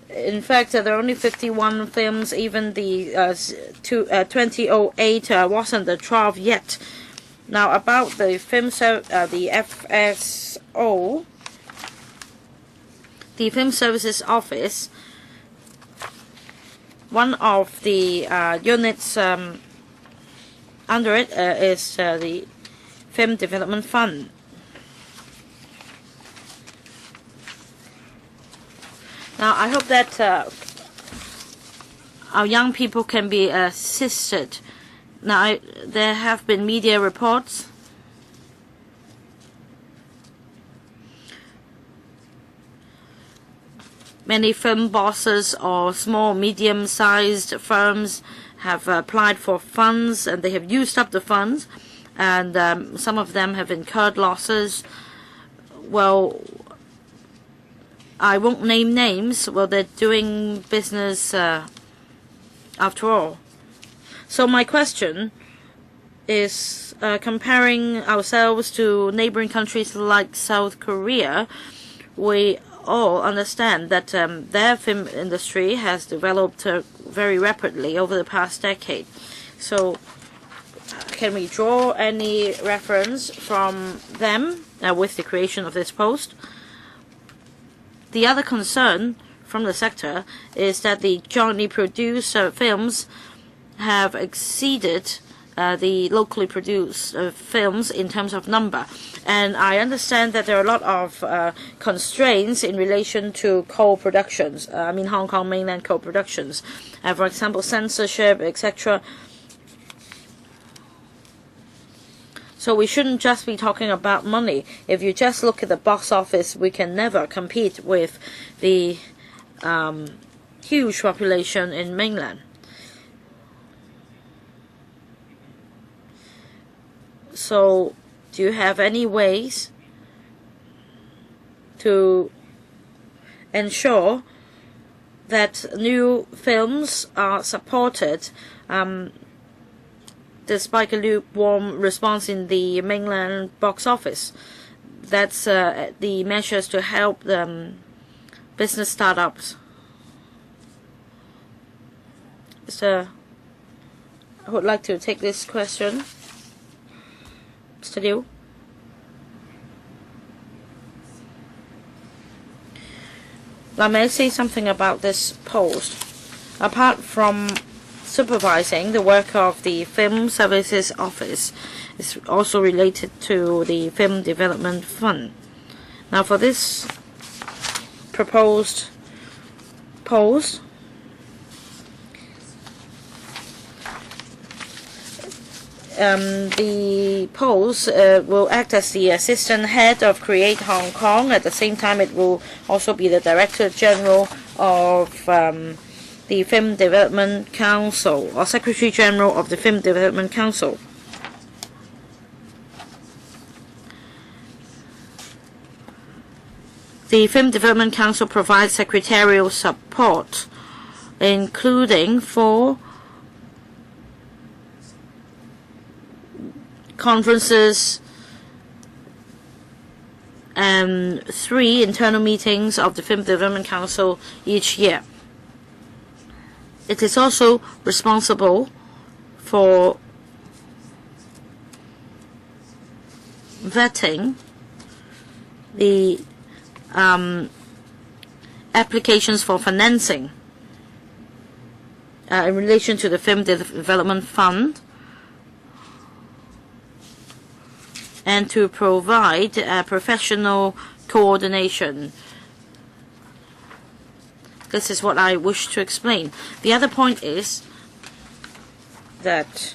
in fact, there are only 51 films. Even the 2008 wasn't the trough yet. Now, about the the FSO, the Film Services Office, one of the units under it is the Film Development Fund. Now, I hope that our young people can be assisted. Now, there have been media reports many film bosses or small, medium-sized firms have applied for funds, and they have used up the funds, and some of them have incurred losses. Well, I won't name names. Well, they're doing business after all. So my question is, comparing ourselves to neighboring countries like South Korea, we all understand that their film industry has developed very rapidly over the past decade. So can we draw any reference from them with the creation of this post? The other concern from the sector is that the jointly produced films have exceeded the locally produced films in terms of number. And I understand that there are a lot of constraints in relation to co-productions, Hong Kong mainland co-productions. For example, censorship, etc. So we shouldn't just be talking about money. If you just look at the box office, we can never compete with the huge population in mainland. So do you have any ways to ensure that new films are supported despite a lukewarm response in the mainland box office? That's the measures to help business startups. So I would like to take this question. Mr. Liu. Now, may I say something about this post? Apart from supervising the work of the Film Services Office, is also related to the Film Development Fund. Now, for this proposed post, the post will act as the assistant head of Create Hong Kong. At the same time, it will also be the Director General of the Film Development Council, or Secretary General of the Film Development Council. The Film Development Council provides secretarial support, including for conferences and 3 internal meetings of the Film Development Council each year. It is also responsible for vetting the applications for financing in relation to the Film Development Fund, and to provide professional coordination. This is what I wish to explain. The other point is that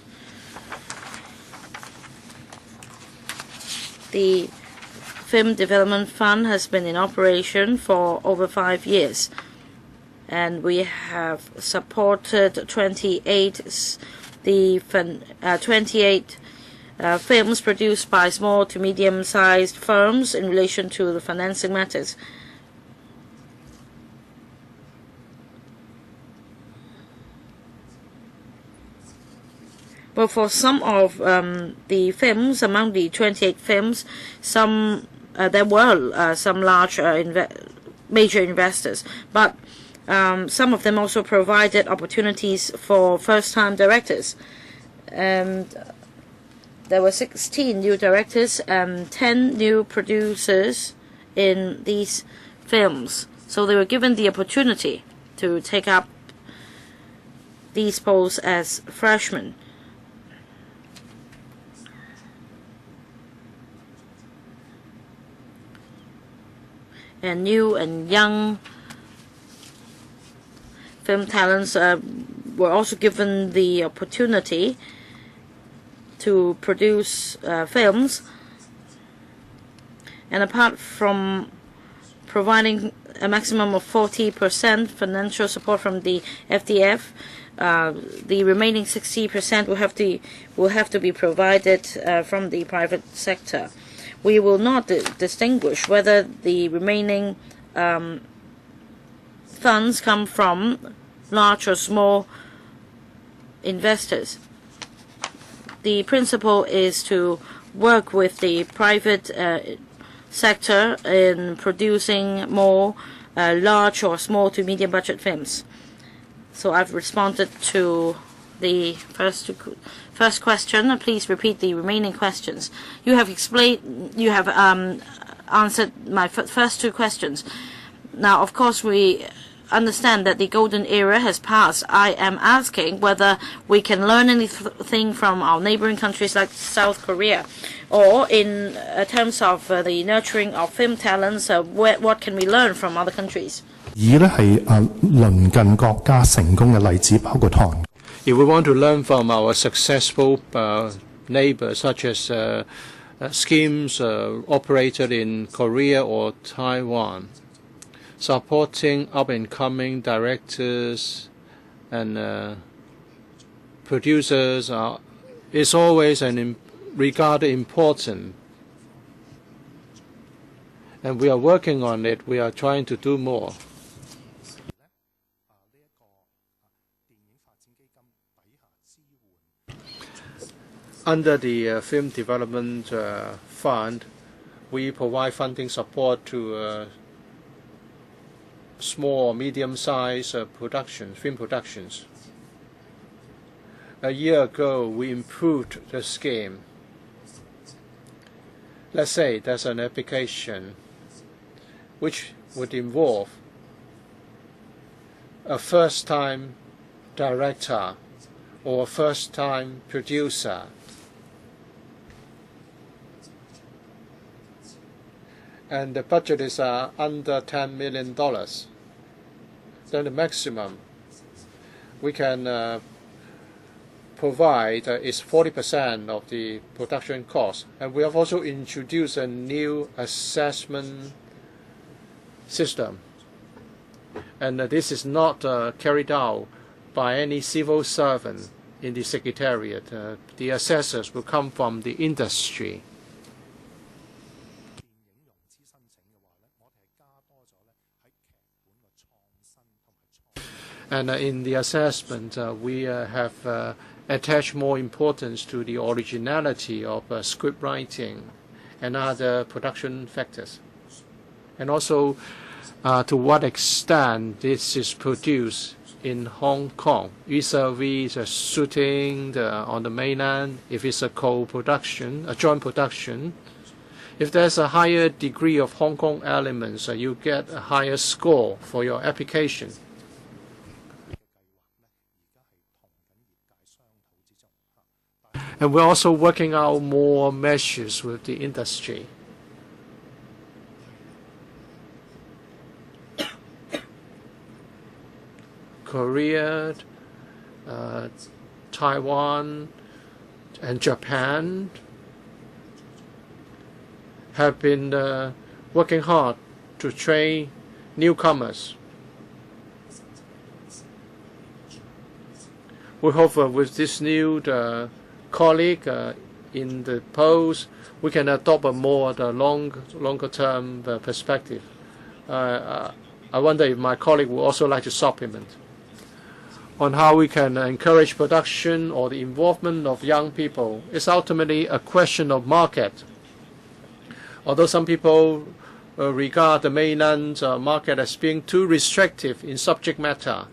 the Film Development Fund has been in operation for over 5 years, and we have supported 28 films produced by small to medium-sized firms in relation to the financing matters. Well, for some of the films, among the 28 films, there were some large major investors, but some of them also provided opportunities for first-time directors. And there were 16 new directors and 10 new producers in these films. So they were given the opportunity to take up these posts as freshmen. And new and young film talents were also given the opportunity to produce films. And apart from providing a maximum of 40% financial support from the FDF, the remaining 60% will have to be provided from the private sector. We will not distinguish whether the remaining funds come from large or small investors. The principle is to work with the private sector in producing more large or small to medium budget films. So I've responded to the first question. Please repeat the remaining questions. You have answered my first two questions. Now, of course, we understand that the golden era has passed. I am asking whether we can learn anything from our neighboring countries like South Korea, or in terms of the nurturing of film talents, what can we learn from other countries? 以呢係鄰近國家成功嘅例子，包括韓。If we want to learn from our successful neighbors, such as schemes operated in Korea or Taiwan, supporting up-and-coming directors and producers is always regarded important. And we are working on it. We are trying to do more. Under the Film Development Fund, we provide funding support to small or medium-sized film productions. A year ago, we improved the scheme. Let's say there's an application which would involve a first-time director or a first-time producer. And the budget is under $10 million. Then the maximum we can provide is 40% of the production cost. And we have also introduced a new assessment system. And this is not carried out by any civil servant in the Secretariat. The assessors will come from the industry. And in the assessment, we have attached more importance to the originality of script writing and other production factors. And also to what extent this is produced in Hong Kong, vis-a-vis shooting on the mainland, if it's a co-production, a joint production. If there's a higher degree of Hong Kong elements, you get a higher score for your application. And we're also working out more measures with the industry. Korea, Taiwan, and Japan have been working hard to train newcomers. We hope with this new colleague in the post, we can adopt a more longer term perspective. I wonder if my colleague would also like to supplement on how we can encourage production or the involvement of young people. It's ultimately a question of market. Although some people regard the mainland market as being too restrictive in subject matter,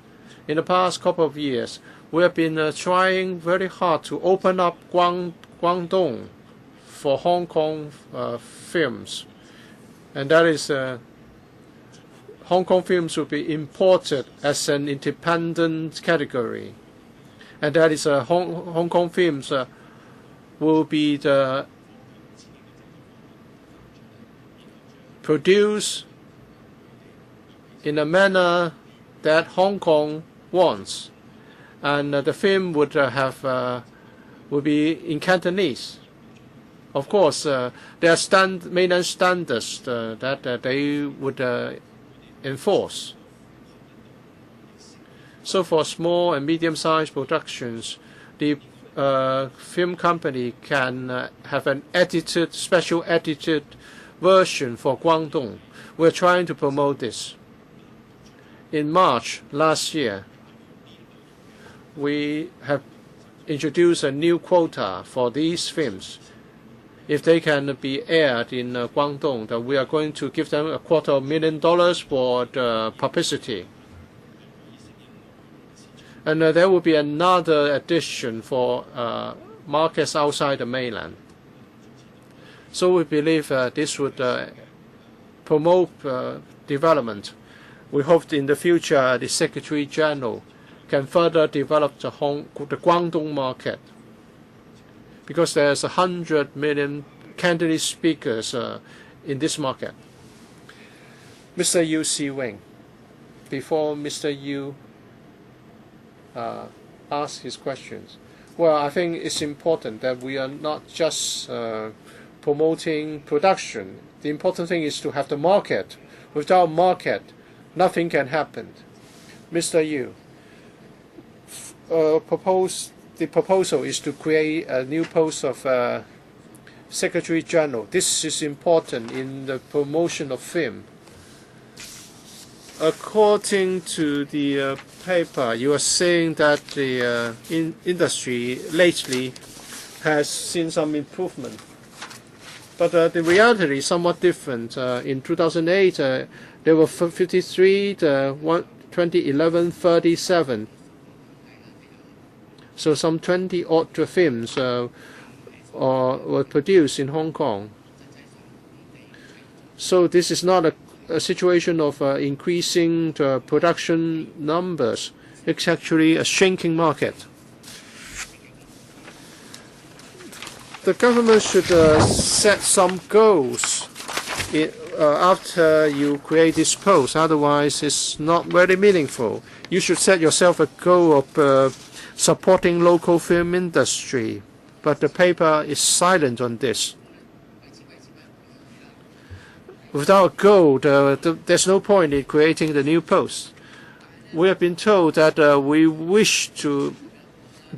in the past couple of years, we have been trying very hard to open up Guangdong for Hong Kong films. And that is Hong Kong films will be imported as an independent category. And that is Hong Kong films will be produced in a manner that Hong Kong wants. And the film would would be in Cantonese. Of course, there are mainland standards that they would enforce. So for small and medium-sized productions, the film company can have an special edited version for Guangdong. We're trying to promote this. In March last year, we have introduced a new quota for these films. If they can be aired in Guangdong, that we are going to give them $250,000 for the publicity. And there will be another addition for markets outside the mainland. So we believe this would promote development. We hope in the future the Secretary General can further develop the Guangdong market, because there's 100 million Cantonese speakers in this market. Mr. Yu Si-wing, before Mr. Yu asks his questions, well, I think it's important that we are not just promoting production. The important thing is to have the market. Without market, nothing can happen. Mr. Yu, the proposal is to create a new post of Secretary General. This is important in the promotion of film. According to the paper, you are saying that the industry lately has seen some improvement. But the reality is somewhat different. In 2008, there were 53, 2011, 37. So some 20-odd films were produced in Hong Kong. So this is not a situation of increasing the production numbers. It's actually a shrinking market. The government should set some goals after you create this post. Otherwise, it's not very meaningful. You should set yourself a goal of supporting local film industry, but the paper is silent on this. Without a goal, there's no point in creating the new post. We have been told that we wish to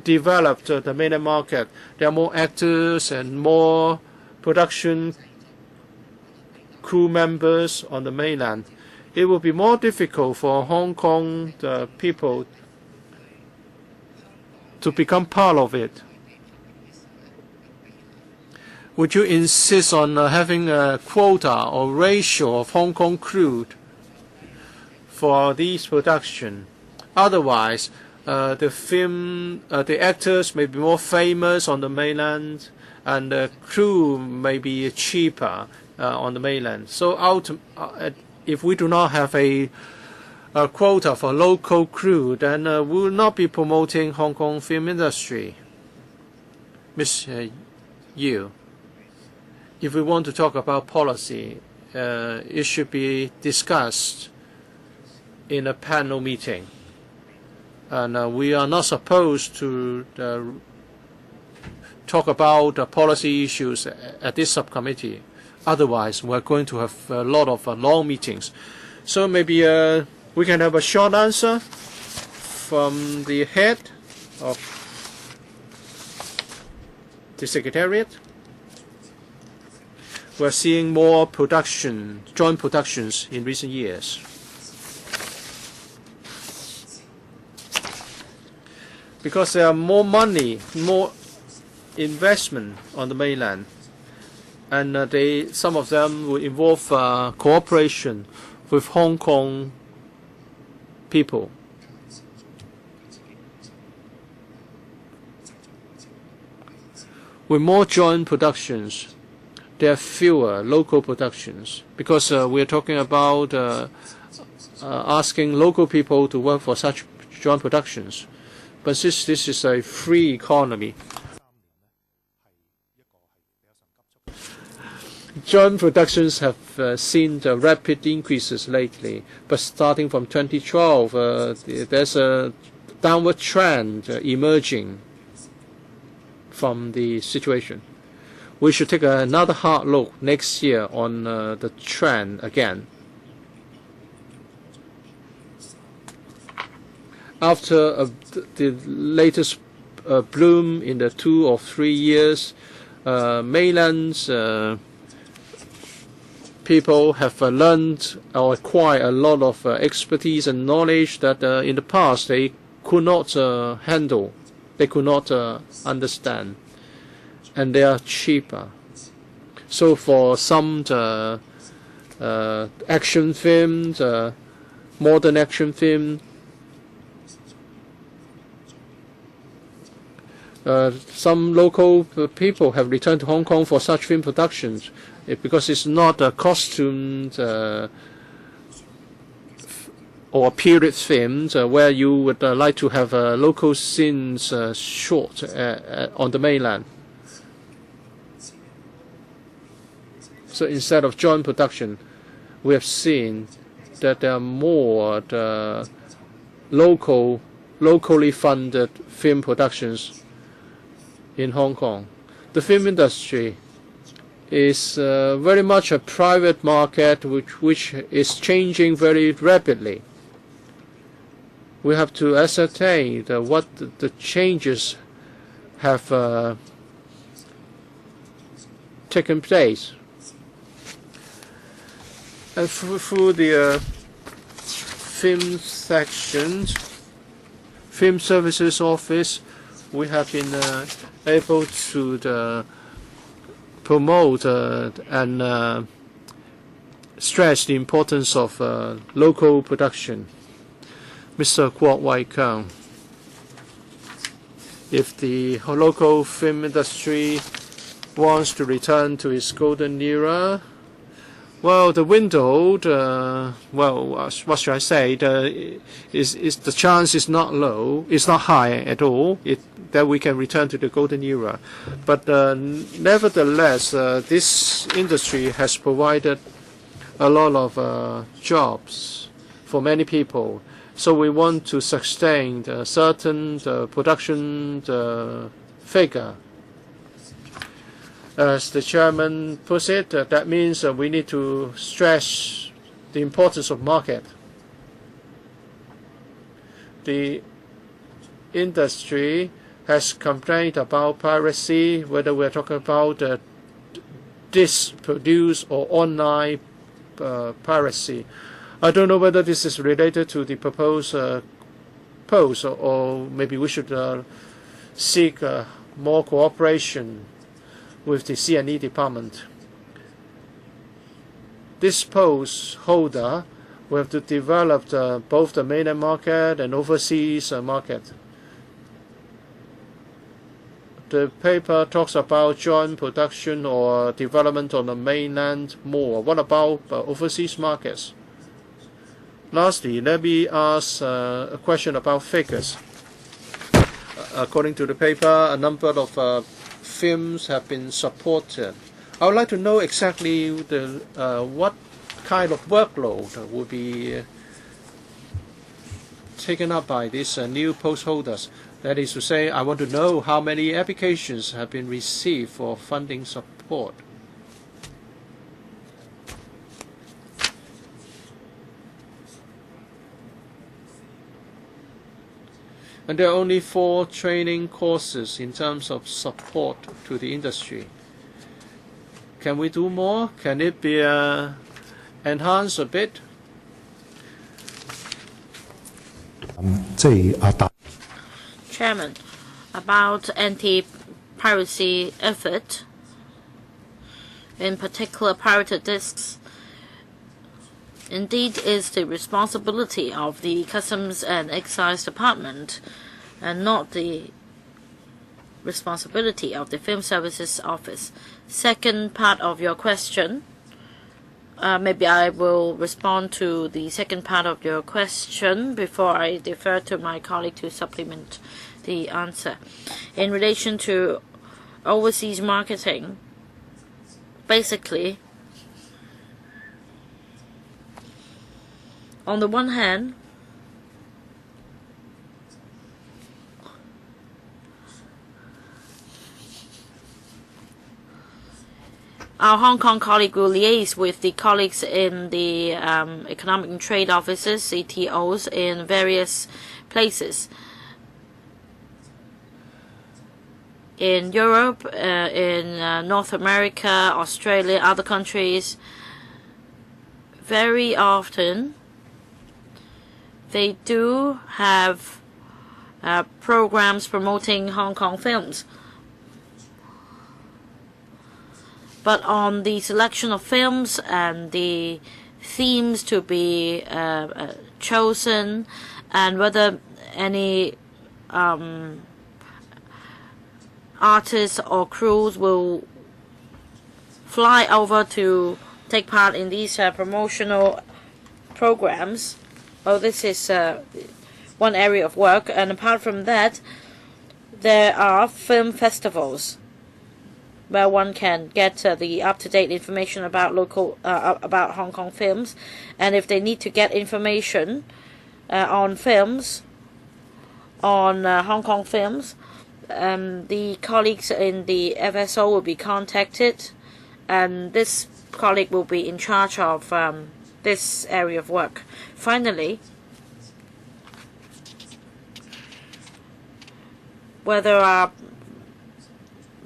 develop the mainland market. There are more actors and more production crew members on the mainland. It will be more difficult for Hong Kong people to become part of it. Would you insist on having a quota or ratio of Hong Kong crew for these productions? Otherwise, the actors may be more famous on the mainland, and the crew may be cheaper on the mainland. So if we do not have a quota for local crew, then we will not be promoting Hong Kong film industry. Ms. Yu, if we want to talk about policy, it should be discussed in a panel meeting. And we are not supposed to talk about policy issues at this subcommittee. Otherwise, we're going to have a lot of long meetings. So maybe we can have a short answer from the head of the Secretariat. We're seeing more joint productions in recent years. Because there are more money, more investment on the mainland, and some of them will involve cooperation with Hong Kong people. With more joint productions, there are fewer local productions, because we are talking about asking local people to work for such joint productions. But since this is a free economy, joint productions have seen the rapid increases lately. But starting from 2012, there's a downward trend emerging from the situation. We should take another hard look next year on the trend again. After the latest bloom in the 2 or 3 years, mainland's people have learned or acquired a lot of expertise and knowledge that in the past they could not handle, they could not understand, and they are cheaper. So for some action films, modern action film, some local people have returned to Hong Kong for such film productions because it's not a costumed or period films where you would like to have local scenes shot on the mainland. So instead of joint production, we have seen that there are more locally funded film productions in Hong Kong. The film industry is very much a private market which is changing very rapidly. We have to ascertain what the changes have taken place. And through the film sections, Film Services Office, we have been able to promote and stress the importance of local production. Mr. Kwok Wai Kang, if the local film industry wants to return to its golden era, well, the window, what should I say? The chance is not low, it's not high at all, that we can return to the golden era. But nevertheless, this industry has provided a lot of jobs for many people. So we want to sustain a certain production figure. As the chairman puts it, that means we need to stress the importance of market. The industry has complained about piracy, whether we're talking about disc-produced or online piracy. I don't know whether this is related to the proposed post, or maybe we should seek more cooperation with the C&E department. This post holder will have to develop both the mainland market and overseas market. The paper talks about joint production or development on the mainland more. What about overseas markets? Lastly, let me ask a question about figures. According to the paper, a number of films have been supported. I would like to know exactly what kind of workload will be taken up by these new post holders. That is to say, I want to know how many applications have been received for funding support. And there are only 4 training courses in terms of support to the industry. Can we do more? Can it be enhanced a bit? Chairman, about anti-piracy effort, in particular pirated discs, indeed is the responsibility of the Customs and Excise Department and not the responsibility of the Film Services Office. Second part of your question, maybe I will respond to the second part of your question before I defer to my colleague to supplement the answer. In relation to overseas marketing, basically, on the one hand, our Hong Kong colleague will liaise with the colleagues in the Economic and Trade Offices, CTOs, in various places. In Europe, in North America, Australia, other countries, very often they do have programs promoting Hong Kong films. But on the selection of films and the themes to be chosen, and whether any artists or crews will fly over to take part in these promotional programs, well, this is one area of work. And apart from that, there are film festivals where one can get the up-to-date information about about Hong Kong films, and if they need to get information on films, on Hong Kong films, the colleagues in the FSO will be contacted, and this colleague will be in charge of this area of work. Finally, where there are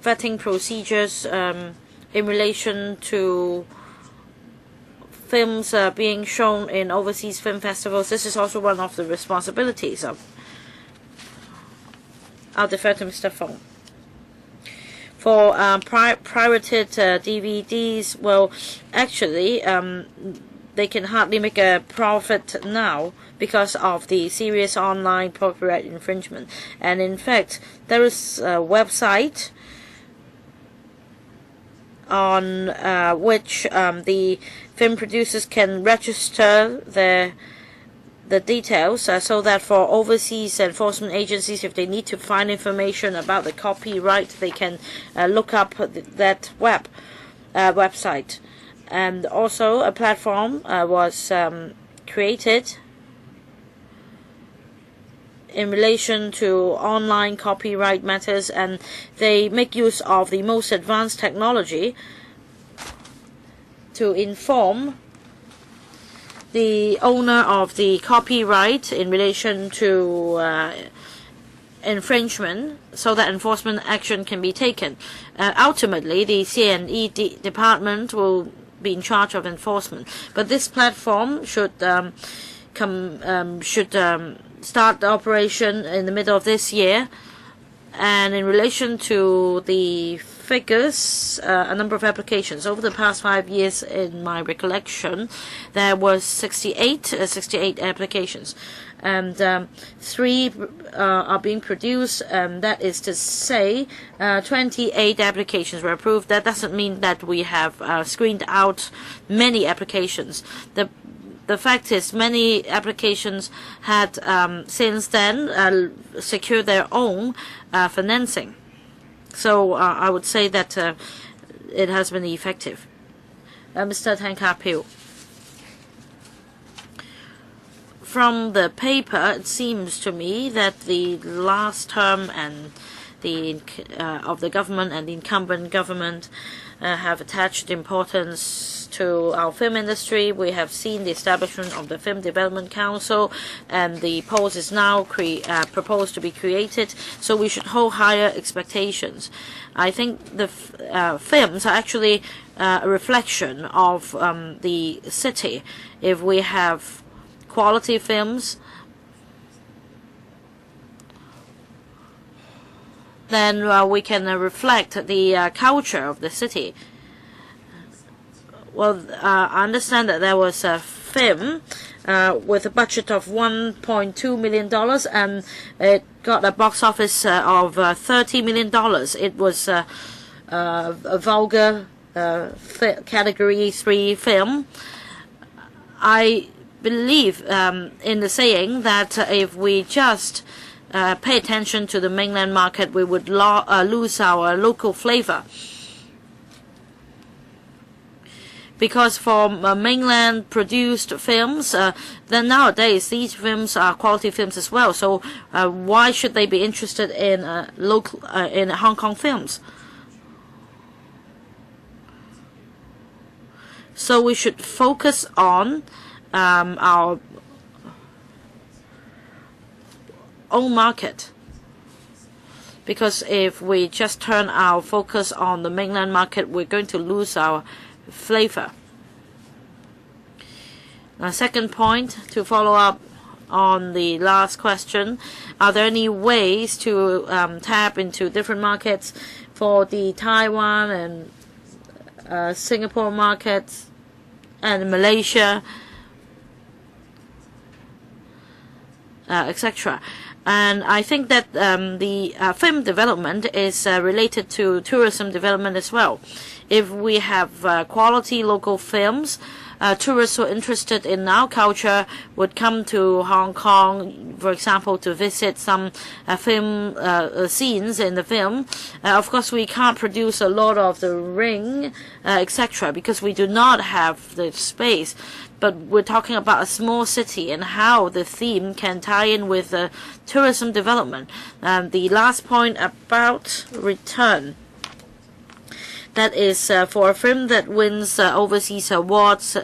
vetting procedures in relation to films being shown in overseas film festivals, this is also one of the responsibilities of. I'll defer to Mr. Fong. For pirated DVDs, well, actually, they can hardly make a profit now because of the serious online copyright infringement. And in fact, there is a website on which the film producers can register the details so that for overseas enforcement agencies, if they need to find information about the copyright, they can look up that website. And also a platform was created in relation to online copyright matters, and they make use of the most advanced technology to inform the owner of the copyright in relation to infringement, so that enforcement action can be taken. Ultimately, the C&E department will be in charge of enforcement. But this platform should start the operation in the middle of this year. And in relation to the figures, a number of applications. Over the past 5 years, in my recollection, there was 68 applications. And 3 are being produced. That is to say, 28 applications were approved. That doesn't mean that we have screened out many applications. The fact is, many applications had since then secured their own financing. So I would say that it has been effective. Mr. Tang Ka-pil. From the paper, it seems to me that the last term and of the government and the incumbent government have attached importance to our film industry. We have seen the establishment of the Film Development Council, and the post is now proposed to be created. So we should hold higher expectations. I think the films are actually a reflection of the city. If we have quality films, then we can reflect the culture of the city. Well, I understand that there was a film with a budget of $1.2 million, and it got a box office of $30 million. It was a vulgar category 3 film. I believe in the saying that if we just pay attention to the mainland market, we would lose our local flavor. Because for mainland produced films, then nowadays these films are quality films as well. So why should they be interested in in Hong Kong films? So we should focus on our own market, because if we just turn our focus on the mainland market, we're going to lose our flavor. Now, second point, to follow up on the last question, are there any ways to tap into different markets for the Taiwan and Singapore markets and Malaysia, etc.? And I think that the film development is related to tourism development as well. If we have quality local films, tourists who are interested in our culture would come to Hong Kong, for example, to visit some film scenes in the film. Of course, we can't produce a lot of the ring, etc., because we do not have the space. But we're talking about a small city and how the theme can tie in with tourism development. The last point about return. That is for a film that wins overseas awards,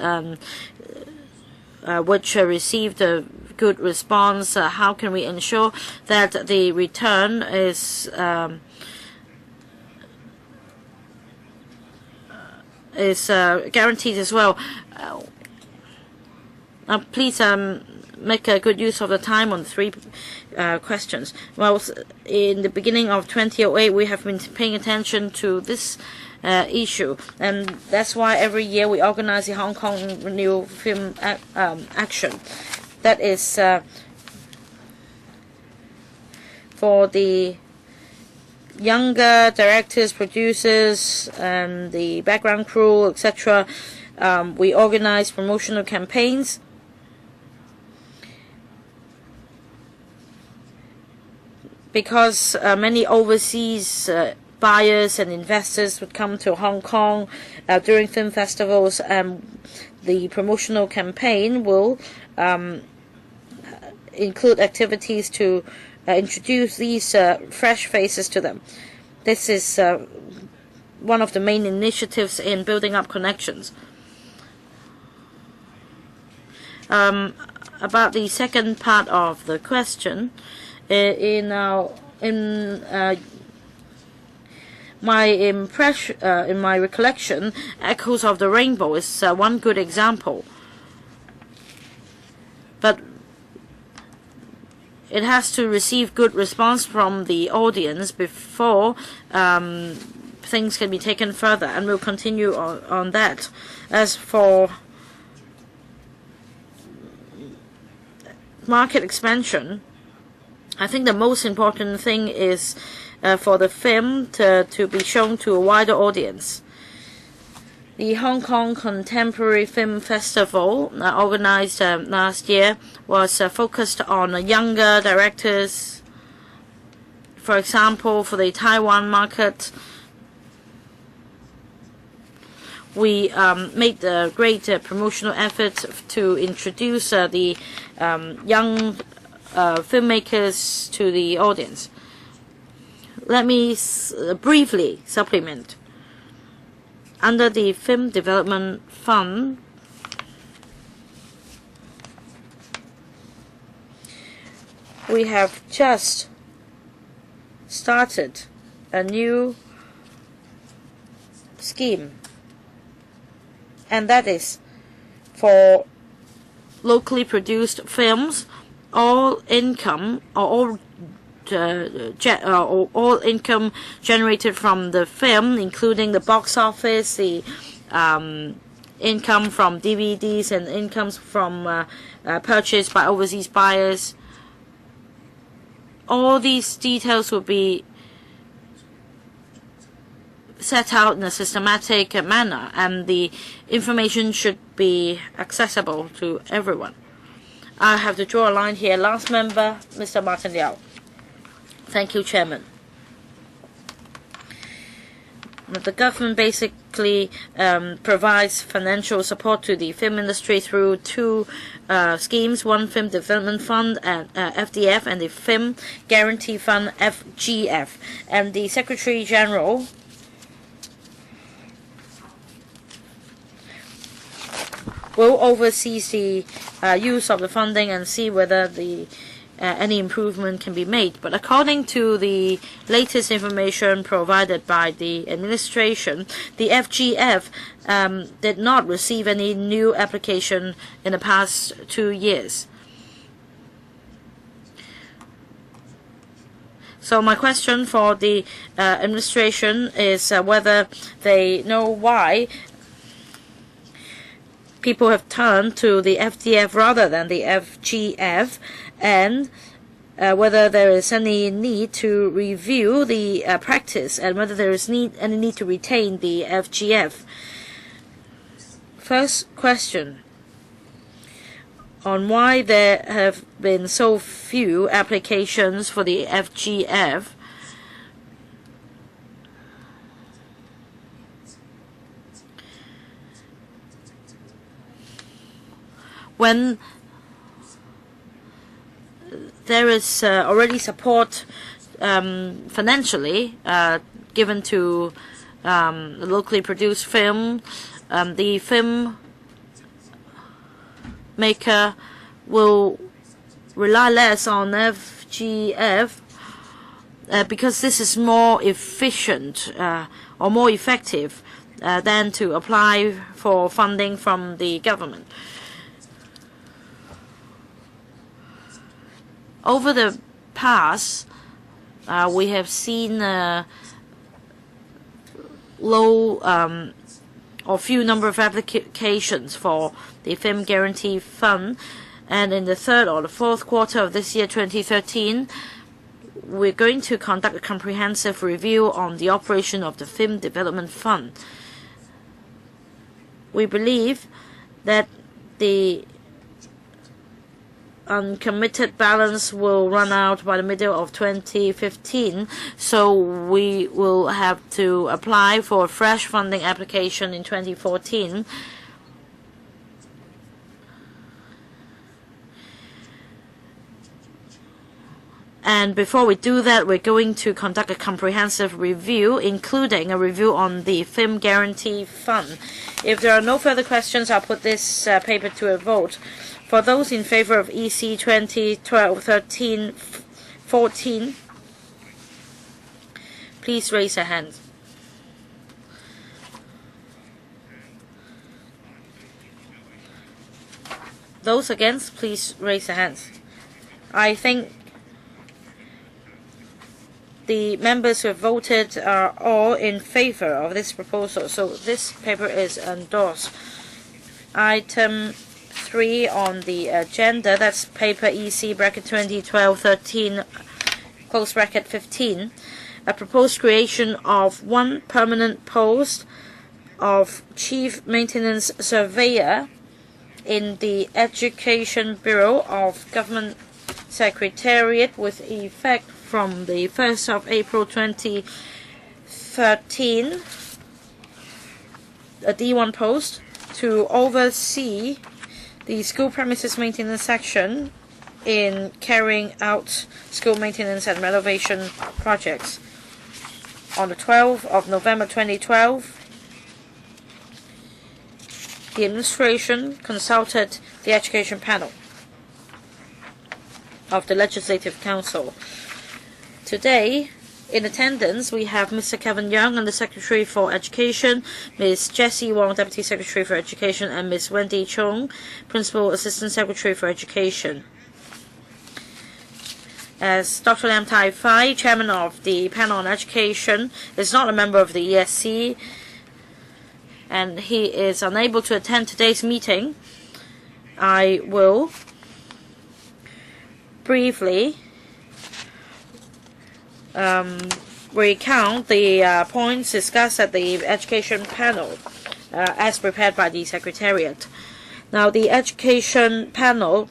which received a good response. How can we ensure that the return is guaranteed as well? Please make a good use of the time on 3 questions. Well, in the beginning of 2008, we have been paying attention to this issue, and that's why every year we organize the Hong Kong New Film Action. That is for the younger directors, producers, and the background crew, etc. We organize promotional campaigns. Because many overseas buyers and investors would come to Hong Kong during film festivals, and the promotional campaign will include activities to introduce these fresh faces to them. This is one of the main initiatives in building up connections. About the second part of the question, in my impression, in my recollection, Echoes of the Rainbow is one good example. But it has to receive good response from the audience before things can be taken further, and we'll continue on that. As for market expansion, I think the most important thing is for the film to be shown to a wider audience. The Hong Kong Contemporary Film Festival, organized last year, was focused on younger directors, For example, for the Taiwan market, we made a great promotional effort to introduce the young filmmakers to the audience. Let me briefly supplement. Under the Film Development Fund, we have just started a new scheme, and that is for locally produced films. All income or all income generated from the film, including the box office, the income from DVDs and incomes from purchase by overseas buyers. All these details will be set out in a systematic manner, and the information should be accessible to everyone. I have to draw a line here. Last member, Mr. Martin Liao. Thank you, Chairman. The government basically provides financial support to the film industry through two schemes: one Film Development Fund, and FDF, and the Film Guarantee Fund, FGF. And the Secretary General will oversee the use of the funding and see whether any improvement can be made. But according to the latest information provided by the administration, the FGF did not receive any new application in the past 2 years. So my question for the administration is whether they know why people have turned to the FDF rather than the FGF, and whether there is any need to review the practice, and whether there is any need to retain the FGF. First question on why there have been so few applications for the FGF. When there is already support financially given to locally produced film, the film maker will rely less on FGF because this is more efficient or more effective than to apply for funding from the government. Over the past, we have seen low or few number of applications for the Film Guarantee Fund, and in the third or the fourth quarter of this year, 2013, we're going to conduct a comprehensive review on the operation of the Film Development Fund. We believe that the uncommitted balance will run out by the middle of 2015, so we will have to apply for a fresh funding application in 2014. And before we do that, we're going to conduct a comprehensive review, including a review on the Film Guarantee Fund. If there are no further questions, I'll put this paper to a vote. For those in favor of EC 2012-13-14, please raise your hands. Those against, please raise your hands. I think the members who have voted are all in favor of this proposal, so this paper is endorsed. Item 3 on the agenda, that's paper EC bracket 2012-13 close bracket 15, a proposed creation of one permanent post of Chief Maintenance Surveyor in the Education Bureau of Government Secretariat with effect from the 1st of April 2013, a D1 post to oversee the school premises maintenance section in carrying out school maintenance and renovation projects. On the 12th of November 2012, the administration consulted the education panel of the Legislative Council. Today, in attendance, we have Mr. Kevin Young, and the Secretary for Education, Ms. Jessie Wong, Deputy Secretary for Education, and Ms. Wendy Chung, Principal Assistant Secretary for Education. As Dr. Lam Tai Fai, Chairman of the Panel on Education, is not a member of the ESC, and he is unable to attend today's meeting, I will briefly recount the points discussed at the education panel as prepared by the Secretariat. Now, the education panel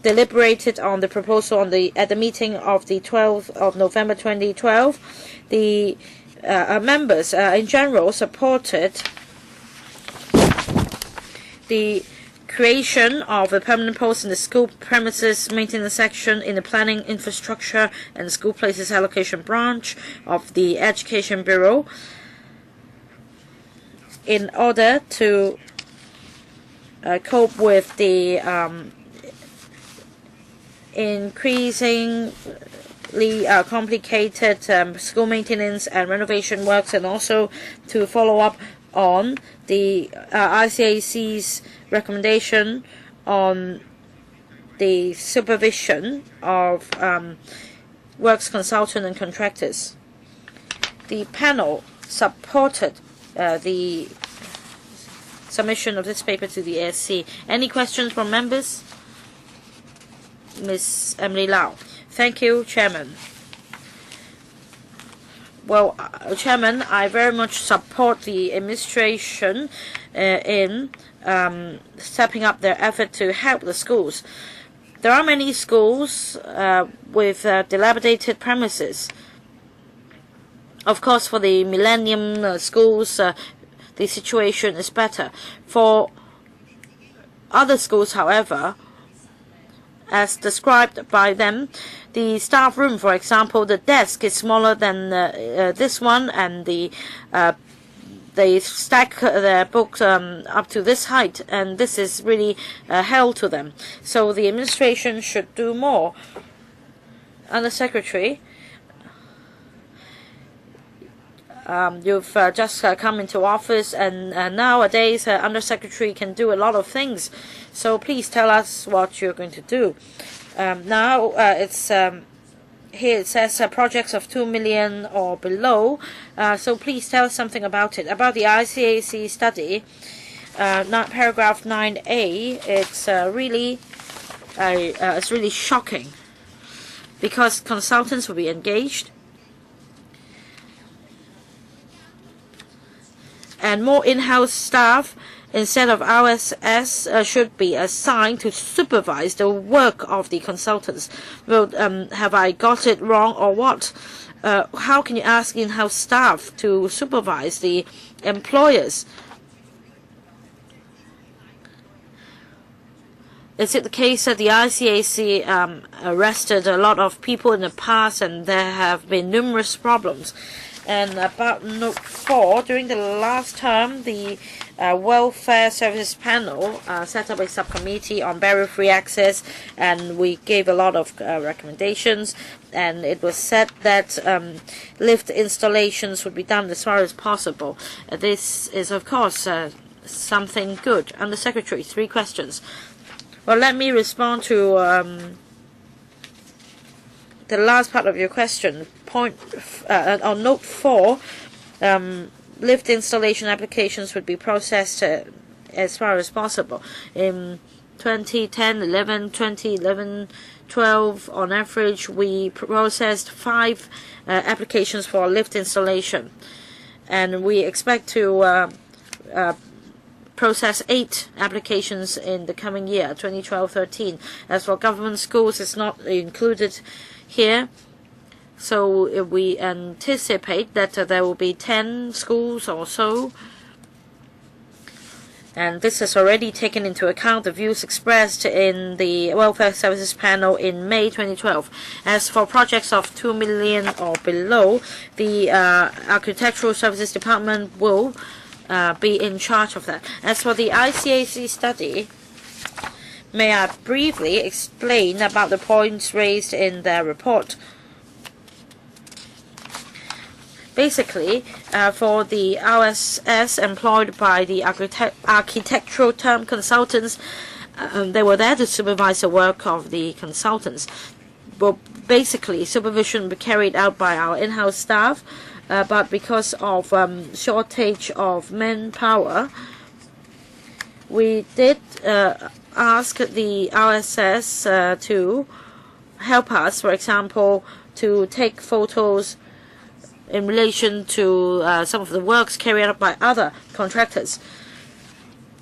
deliberated on the proposal at the meeting of the 12th of November 2012. The members in general supported the creation of a permanent post in the school premises maintenance section in the planning, infrastructure, and school places allocation branch of the Education Bureau in order to cope with the increasingly complicated school maintenance and renovation works, and also to follow up on the ICAC's recommendation on the supervision of works consultant and contractors. The panel supported the submission of this paper to the ASC. Any questions from members? Ms. Emily Lau. Thank you, Chairman. Well, Chairman, I very much support the administration in stepping up their effort to help the schools. There are many schools with dilapidated premises. Of course, for the Millennium schools, the situation is better. For other schools, however, as described by them, the staff room, for example, the desk is smaller than this one, and they stack their books up to this height, and this is really hell to them. So the administration should do more. Under Secretary, you've just come into office, and nowadays Under Secretary can do a lot of things. So please tell us what you're going to do. Now it's here it says projects of 2 million or below. So please tell us something about it. About the ICAC study, paragraph 9A. It's really shocking, because consultants will be engaged, and more in-house staff instead of RSS should be assigned to supervise the work of the consultants. Well, have I got it wrong or what? How can you ask in-house staff to supervise the employers? Is it the case that the ICAC arrested a lot of people in the past, and there have been numerous problems? And about Note 4, during the last term, the Welfare Services Panel set up a subcommittee on barrier-free access, and we gave a lot of recommendations, and it was said that lift installations would be done as far as possible. This is, of course, something good. Under Secretary, 3 questions. Well, let me respond to the last part of your question. On Note 4, lift installation applications would be processed as far as possible. In 2010, 11, 2011, 12, on average, we processed 5 applications for lift installation, and we expect to process 8 applications in the coming year, 2012-13. As for government schools, it's not included here. So we anticipate that there will be 10 schools or so. And this has already taken into account the views expressed in the Welfare Services Panel in May 2012. As for projects of 2 million or below, the Architectural Services Department will be in charge of that. As for the ICAC study, may I briefly explain about the points raised in their report? Basically, for the RSS employed by the architectural term consultants, they were there to supervise the work of the consultants. Well, basically, supervision will be carried out by our in-house staff, but because of shortage of manpower, we did ask the RSS to help us, for example, to take photos in relation to some of the works carried out by other contractors.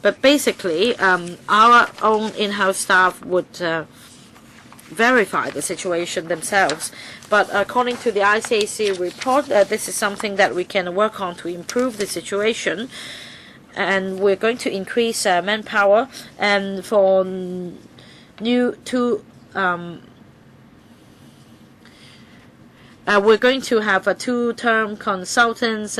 But basically, our own in-house staff would verify the situation themselves. But according to the ICAC report, this is something that we can work on to improve the situation. And we're going to increase manpower. And for we're going to have a two-term consultants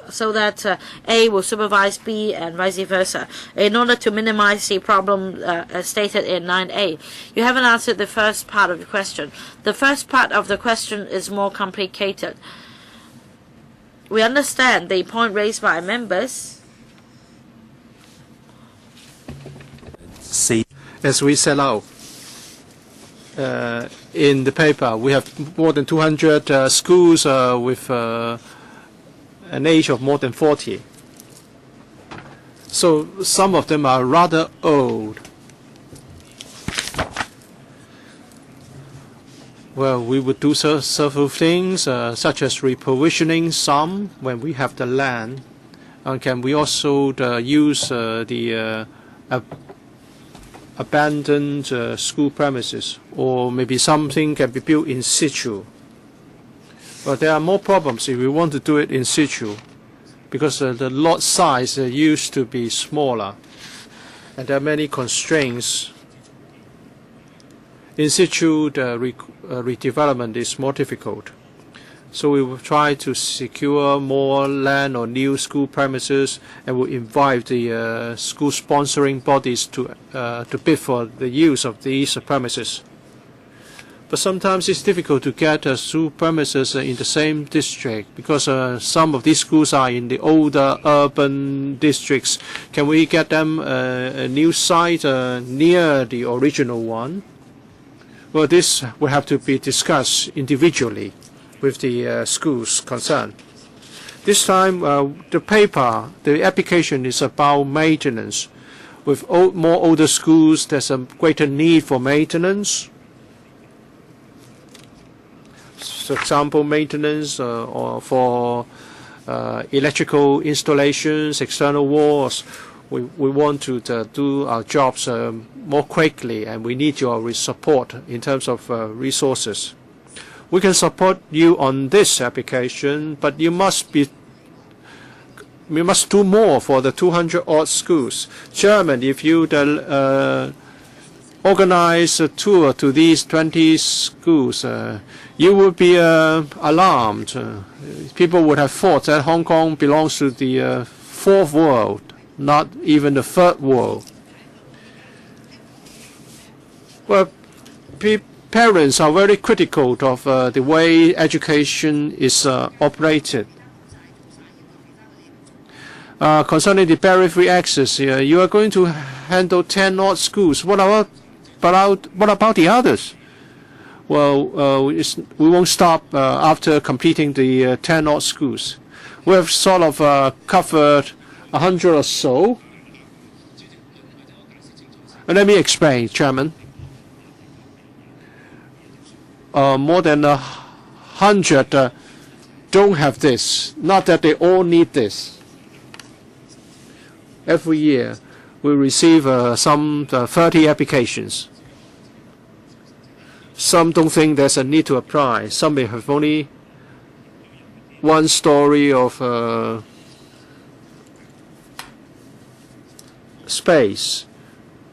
so that A will supervise B and vice versa, in order to minimize the problem as stated in 9A. You haven't answered the first part of the question. The first part of the question is more complicated. We understand the point raised by members. As we set out in the paper, we have more than 200 schools with an age of more than 40. So some of them are rather old. Well, we would do several things, such as reprovisioning some when we have the land. And can we also use the abandoned school premises, or maybe something can be built in situ. But there are more problems if we want to do it in situ, because the lot size used to be smaller, and there are many constraints. In situ, the redevelopment is more difficult. So we will try to secure more land or new school premises, and will invite the school sponsoring bodies to bid for the use of these premises. But sometimes it's difficult to get school premises in the same district, because some of these schools are in the older urban districts. Can we get them a new site near the original one? Well, this will have to be discussed individually with the schools concerned. This time, the application is about maintenance. With more older schools, there's a greater need for maintenance. For example, maintenance or for electrical installations, external walls. We want to do our jobs more quickly, and we need your support in terms of resources. We can support you on this application, but we must do more for the 200-odd schools. Chairman, if you organize a tour to these 20 schools, you would be alarmed. People would have thought that Hong Kong belongs to the fourth world, not even the third world. Well, parents are very critical of the way education is operated. Concerning the barrier-free access, you are going to handle 10 odd schools. What about the others? Well, we won't stop after completing the 10 odd schools. We have sort of covered 100 or so. And let me explain, Chairman. More than 100 don't have this. Not that they all need this. Every year, we receive some 30 applications. Some don't think there's a need to apply. Some may have only one story of space.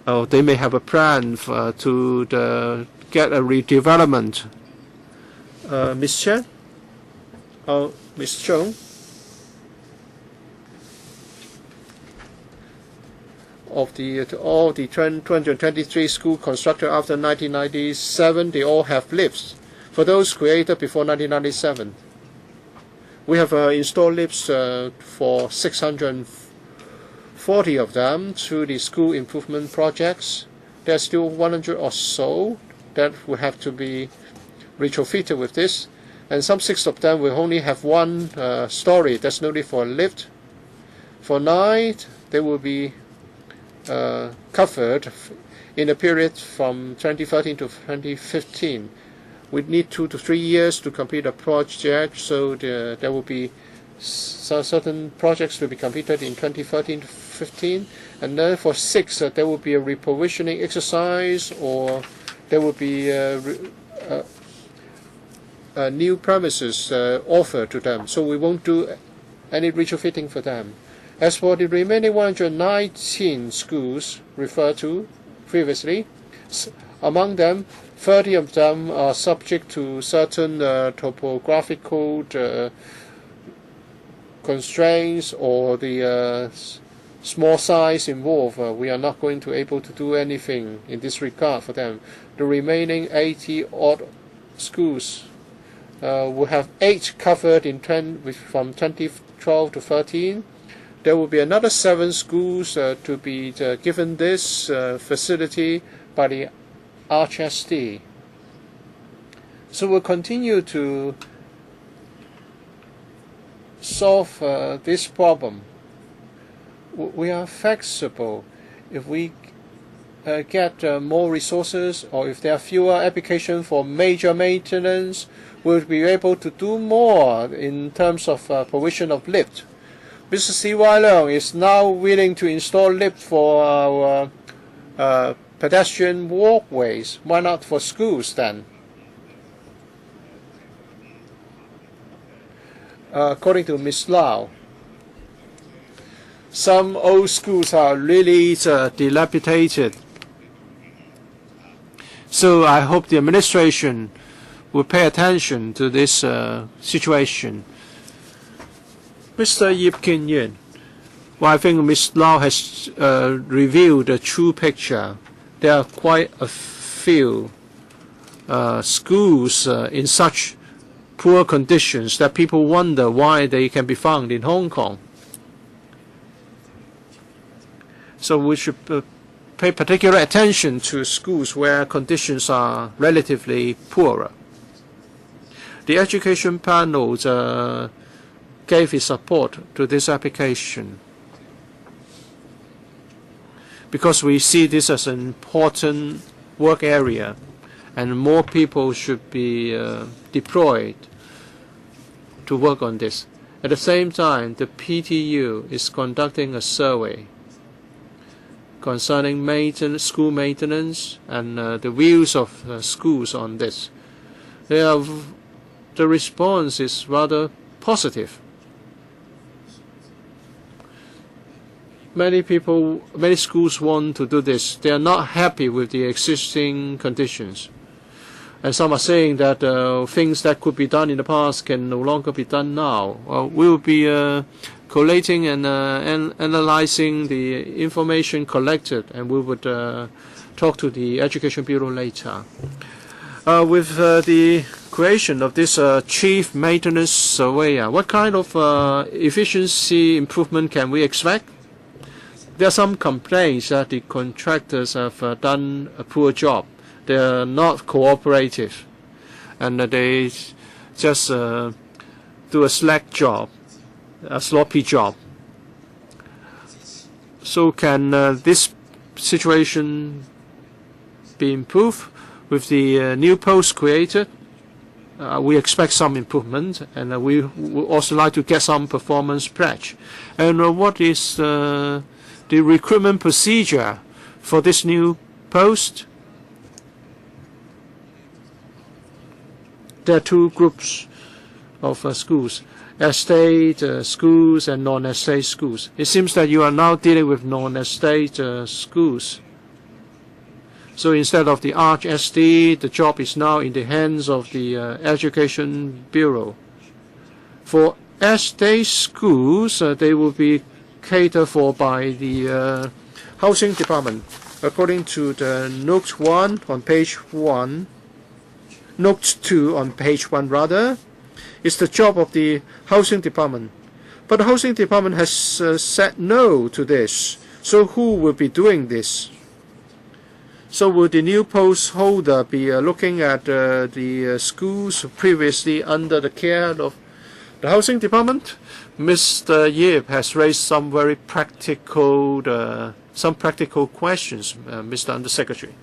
They may have a plan to get a redevelopment. Ms. Chen? Ms. Chung? Of all the 223 schools constructed after 1997, they all have lifts. For those created before 1997, we have installed lifts for 640 of them through the school improvement projects. There's still 100 or so that will have to be retrofitted with this, and some 6 of them will only have one story. There's no need for a lift. For 9, they will be covered in a period from 2013 to 2015. We need 2 to 3 years to complete a project, so there will be certain projects will be completed in 2013 to 15, and then for 6 there will be a reprovisioning exercise, or there will be new premises offered to them, so we won't do any retrofitting for them. As for the remaining 119 schools referred to previously, among them, 30 of them are subject to certain topographical constraints or the small size involved. We are not going to be able to do anything in this regard for them. The remaining 80-odd schools will have 8 covered from 2012 to 13. There will be another 7 schools to be given this facility by the RHSD. So we'll continue to solve this problem. We are flexible. If we get more resources, or if there are fewer applications for major maintenance, we'll be able to do more in terms of provision of lift. Mr. C.Y. Leung is now willing to install lift for our pedestrian walkways. Why not for schools then? According to Ms. Lau, some old schools are really dilapidated. So I hope the administration will pay attention to this situation. Mr. Yip Kin Yin, well, I think Ms. Lau has revealed the true picture. There are quite a few schools in such poor conditions that people wonder why they can be found in Hong Kong. So we should pay particular attention to schools where conditions are relatively poorer. The education panel gave its support to this application because we see this as an important work area, and more people should be deployed to work on this. At the same time, the PTU is conducting a survey concerning school maintenance and the views of schools on this. The response is rather positive. Many schools want to do this. They are not happy with the existing conditions. And some are saying that things that could be done in the past can no longer be done now. We will be collating and analyzing the information collected, and we would talk to the Education Bureau later. With the creation of this chief maintenance surveyor, what kind of efficiency improvement can we expect? There are some complaints that the contractors have done a poor job. They are not cooperative, and they just do a slack job, a sloppy job. So can this situation be improved with the new post created? We expect some improvement, and we would also like to get some performance pledge. And what is the recruitment procedure for this new post? there are two groups of schools: estate schools and non-estate schools. It seems that you are now dealing with non-estate schools. So instead of the RHSD, the job is now in the hands of the Education Bureau. For estate schools, they will be catered for by the Housing Department. According to the Note 1 on page 1, Note 2 on page 1 rather, it's the job of the Housing Department. But the Housing Department has said no to this. So who will be doing this? So will the new post holder be looking at the schools previously under the care of the Housing Department? Mr. Yip has raised some very practical questions, Mr. Undersecretary.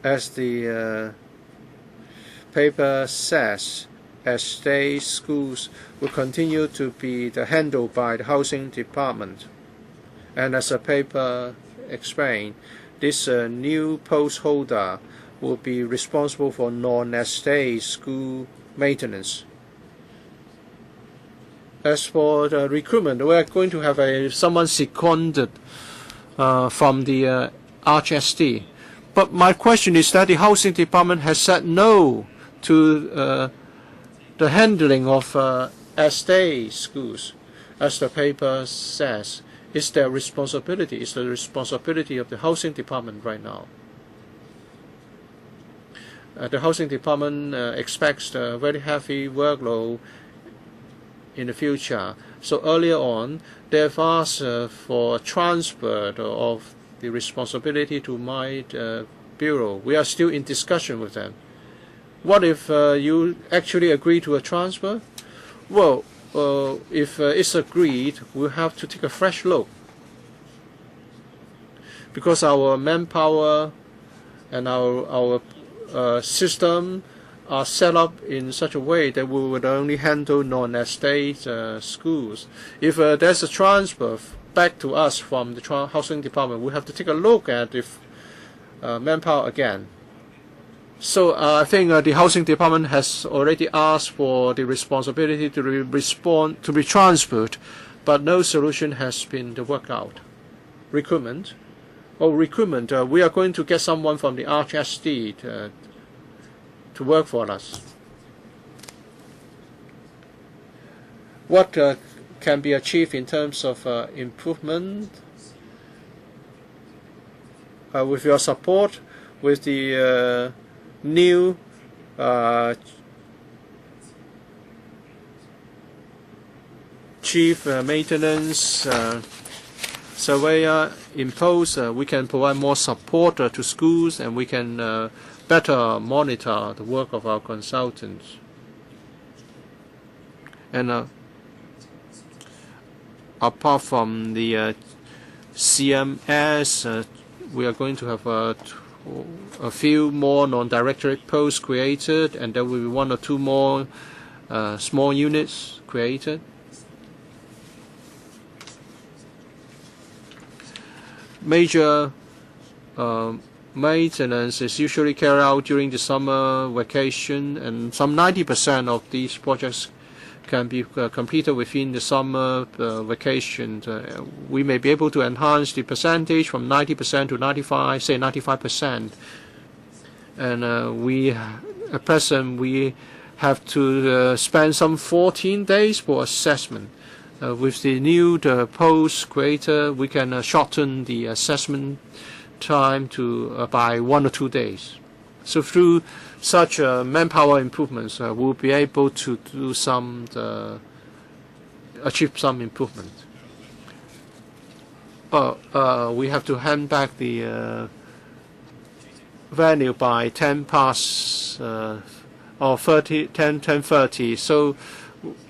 As the paper says, estate schools will continue to be handled by the Housing Department. And as the paper explained, this new post holder will be responsible for non-estate school maintenance. As for the recruitment, we are going to have someone seconded from the RHSD. But my question is that the Housing Department has said no to the handling of estate schools. As the paper says, it's their responsibility. It's the responsibility of the Housing Department right now. The Housing Department expects a very heavy workload in the future. So earlier on, they've asked for a transfer of the responsibility to my bureau. We are still in discussion with them. What if you actually agree to a transfer? Well, if it's agreed, we'll have to take a fresh look, because our manpower and our system are set up in such a way that we would only handle non-estate schools. If there's a transfer back to us from the Housing Department, we have to take a look at the manpower again. So I think the Housing Department has already asked for the responsibility to be transferred, but no solution has been worked out. Recruitment. We are going to get someone from the RHSD to work for us. What can be achieved in terms of improvement? With your support, with the new chief maintenance surveyor imposed, we can provide more support to schools, and we can better monitor the work of our consultants. And apart from the CMS, we are going to have a few more non-directorate posts created, and there will be one or two more small units created. Major maintenance is usually carried out during the summer vacation, and some 90% of these projects can be completed within the summer vacation. We may be able to enhance the percentage from 90% to 95%, say 95%. And at present, we have to spend some 14 days for assessment. With the new post creator, we can shorten the assessment time to by 1 or 2 days. So through such manpower improvements, we'll be able to do achieve some improvement. We have to hand back the venue by 10 past or 10:30. So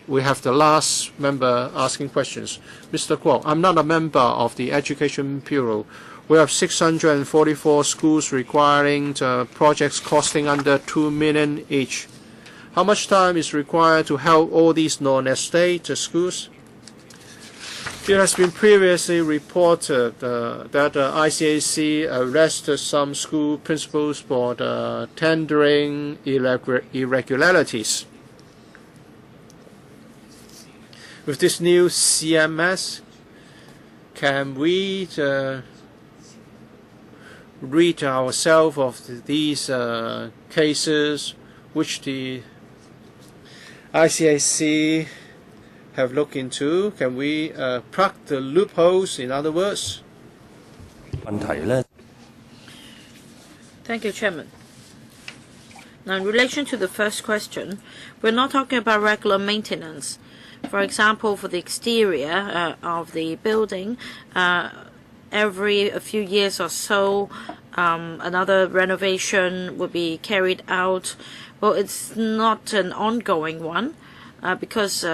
we have the last member asking questions. Mr. Kwong, I'm not a member of the Education Bureau. We have 644 schools requiring projects costing under $2 million each. How much time is required to help all these non-estate schools? It has been previously reported that ICAC arrested some school principals for the tendering irregularities. With this new CMS, can we rid ourselves of these cases which the ICAC have looked into? Can we plug the loopholes, in other words? Thank you, Chairman. Now, in relation to the first question, we're not talking about regular maintenance. For example, for the exterior of the building, every a few years or so, another renovation will be carried out. Well, it's not an ongoing one because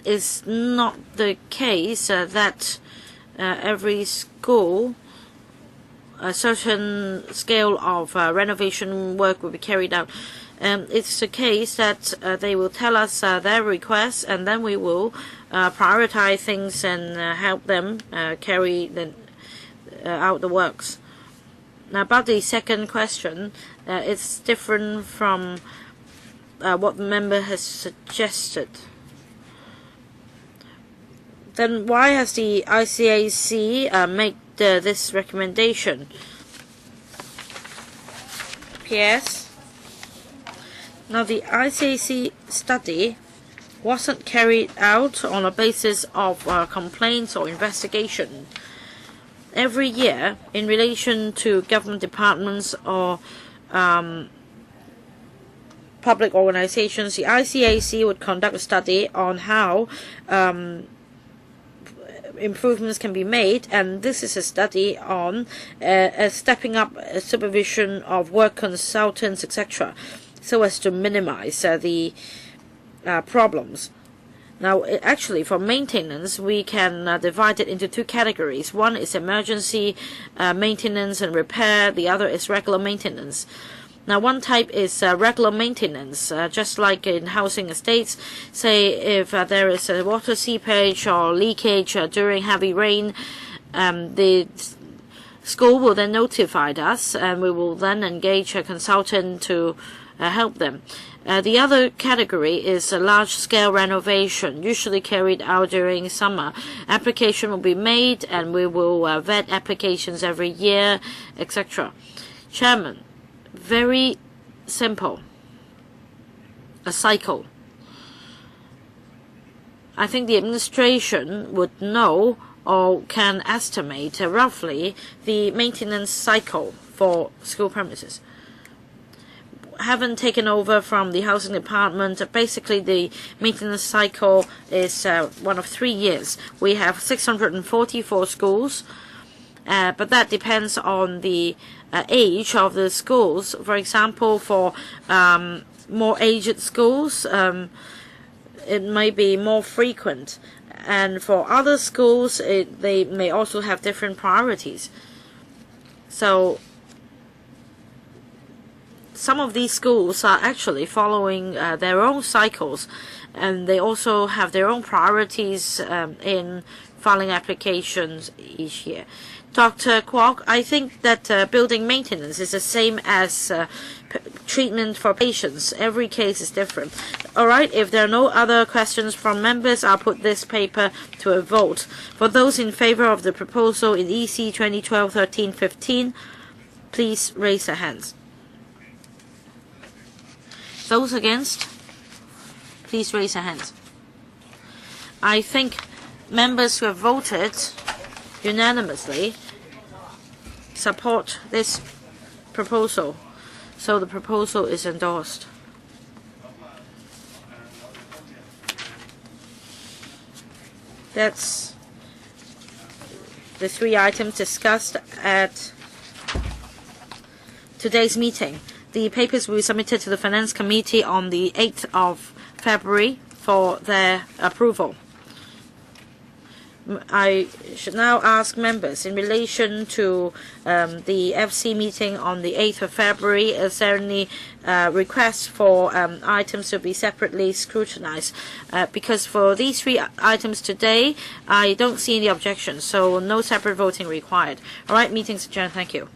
it's not the case that every school a certain scale of renovation work will be carried out. It's the case that they will tell us their requests, and then we will prioritize things and help them carry out the works. Now, about the second question, it's different from what the member has suggested. Then why has the ICAC made this recommendation? Yes. Now, the ICAC study wasn't carried out on a basis of complaints or investigation. Every year, in relation to government departments or public organizations, the ICAC would conduct a study on how improvements can be made, and this is a study on stepping up supervision of work consultants, etc., so as to minimize the problems. Now, actually, for maintenance, we can divide it into two categories. One is emergency maintenance and repair. The other is regular maintenance. Now, one type is regular maintenance, just like in housing estates. Say if there is a water seepage or leakage during heavy rain, the school will then notify us, and we will then engage a consultant to help them. The other category is a large-scale renovation, usually carried out during summer. Application will be made, and we will vet applications every year, etc. Chairman, very simple. A cycle. I think the administration would know or can estimate roughly the maintenance cycle for school premises. Haven't taken over from the housing department. Basically, the maintenance cycle is one of 3 years. We have 644 schools, but that depends on the age of the schools. For example, for more aged schools, it may be more frequent, and for other schools, they may also have different priorities. So some of these schools are actually following their own cycles, and they also have their own priorities in filing applications each year. Dr. Kwok, I think that building maintenance is the same as treatment for patients. Every case is different. All right, if there are no other questions from members, I'll put this paper to a vote. For those in favor of the proposal in EC 2012-13-15, please raise their hands. Those against, please raise their hands. I think members who have voted unanimously support this proposal, so the proposal is endorsed. That's the 3 items discussed at today's meeting. The papers will be submitted to the Finance Committee on the 8th of February for their approval. I should now ask members in relation to the FC meeting on the 8th of February, is there any requests for items to be separately scrutinized? Because for these 3 items today, I don't see any objections, so no separate voting required. All right, meeting's adjourned. Thank you.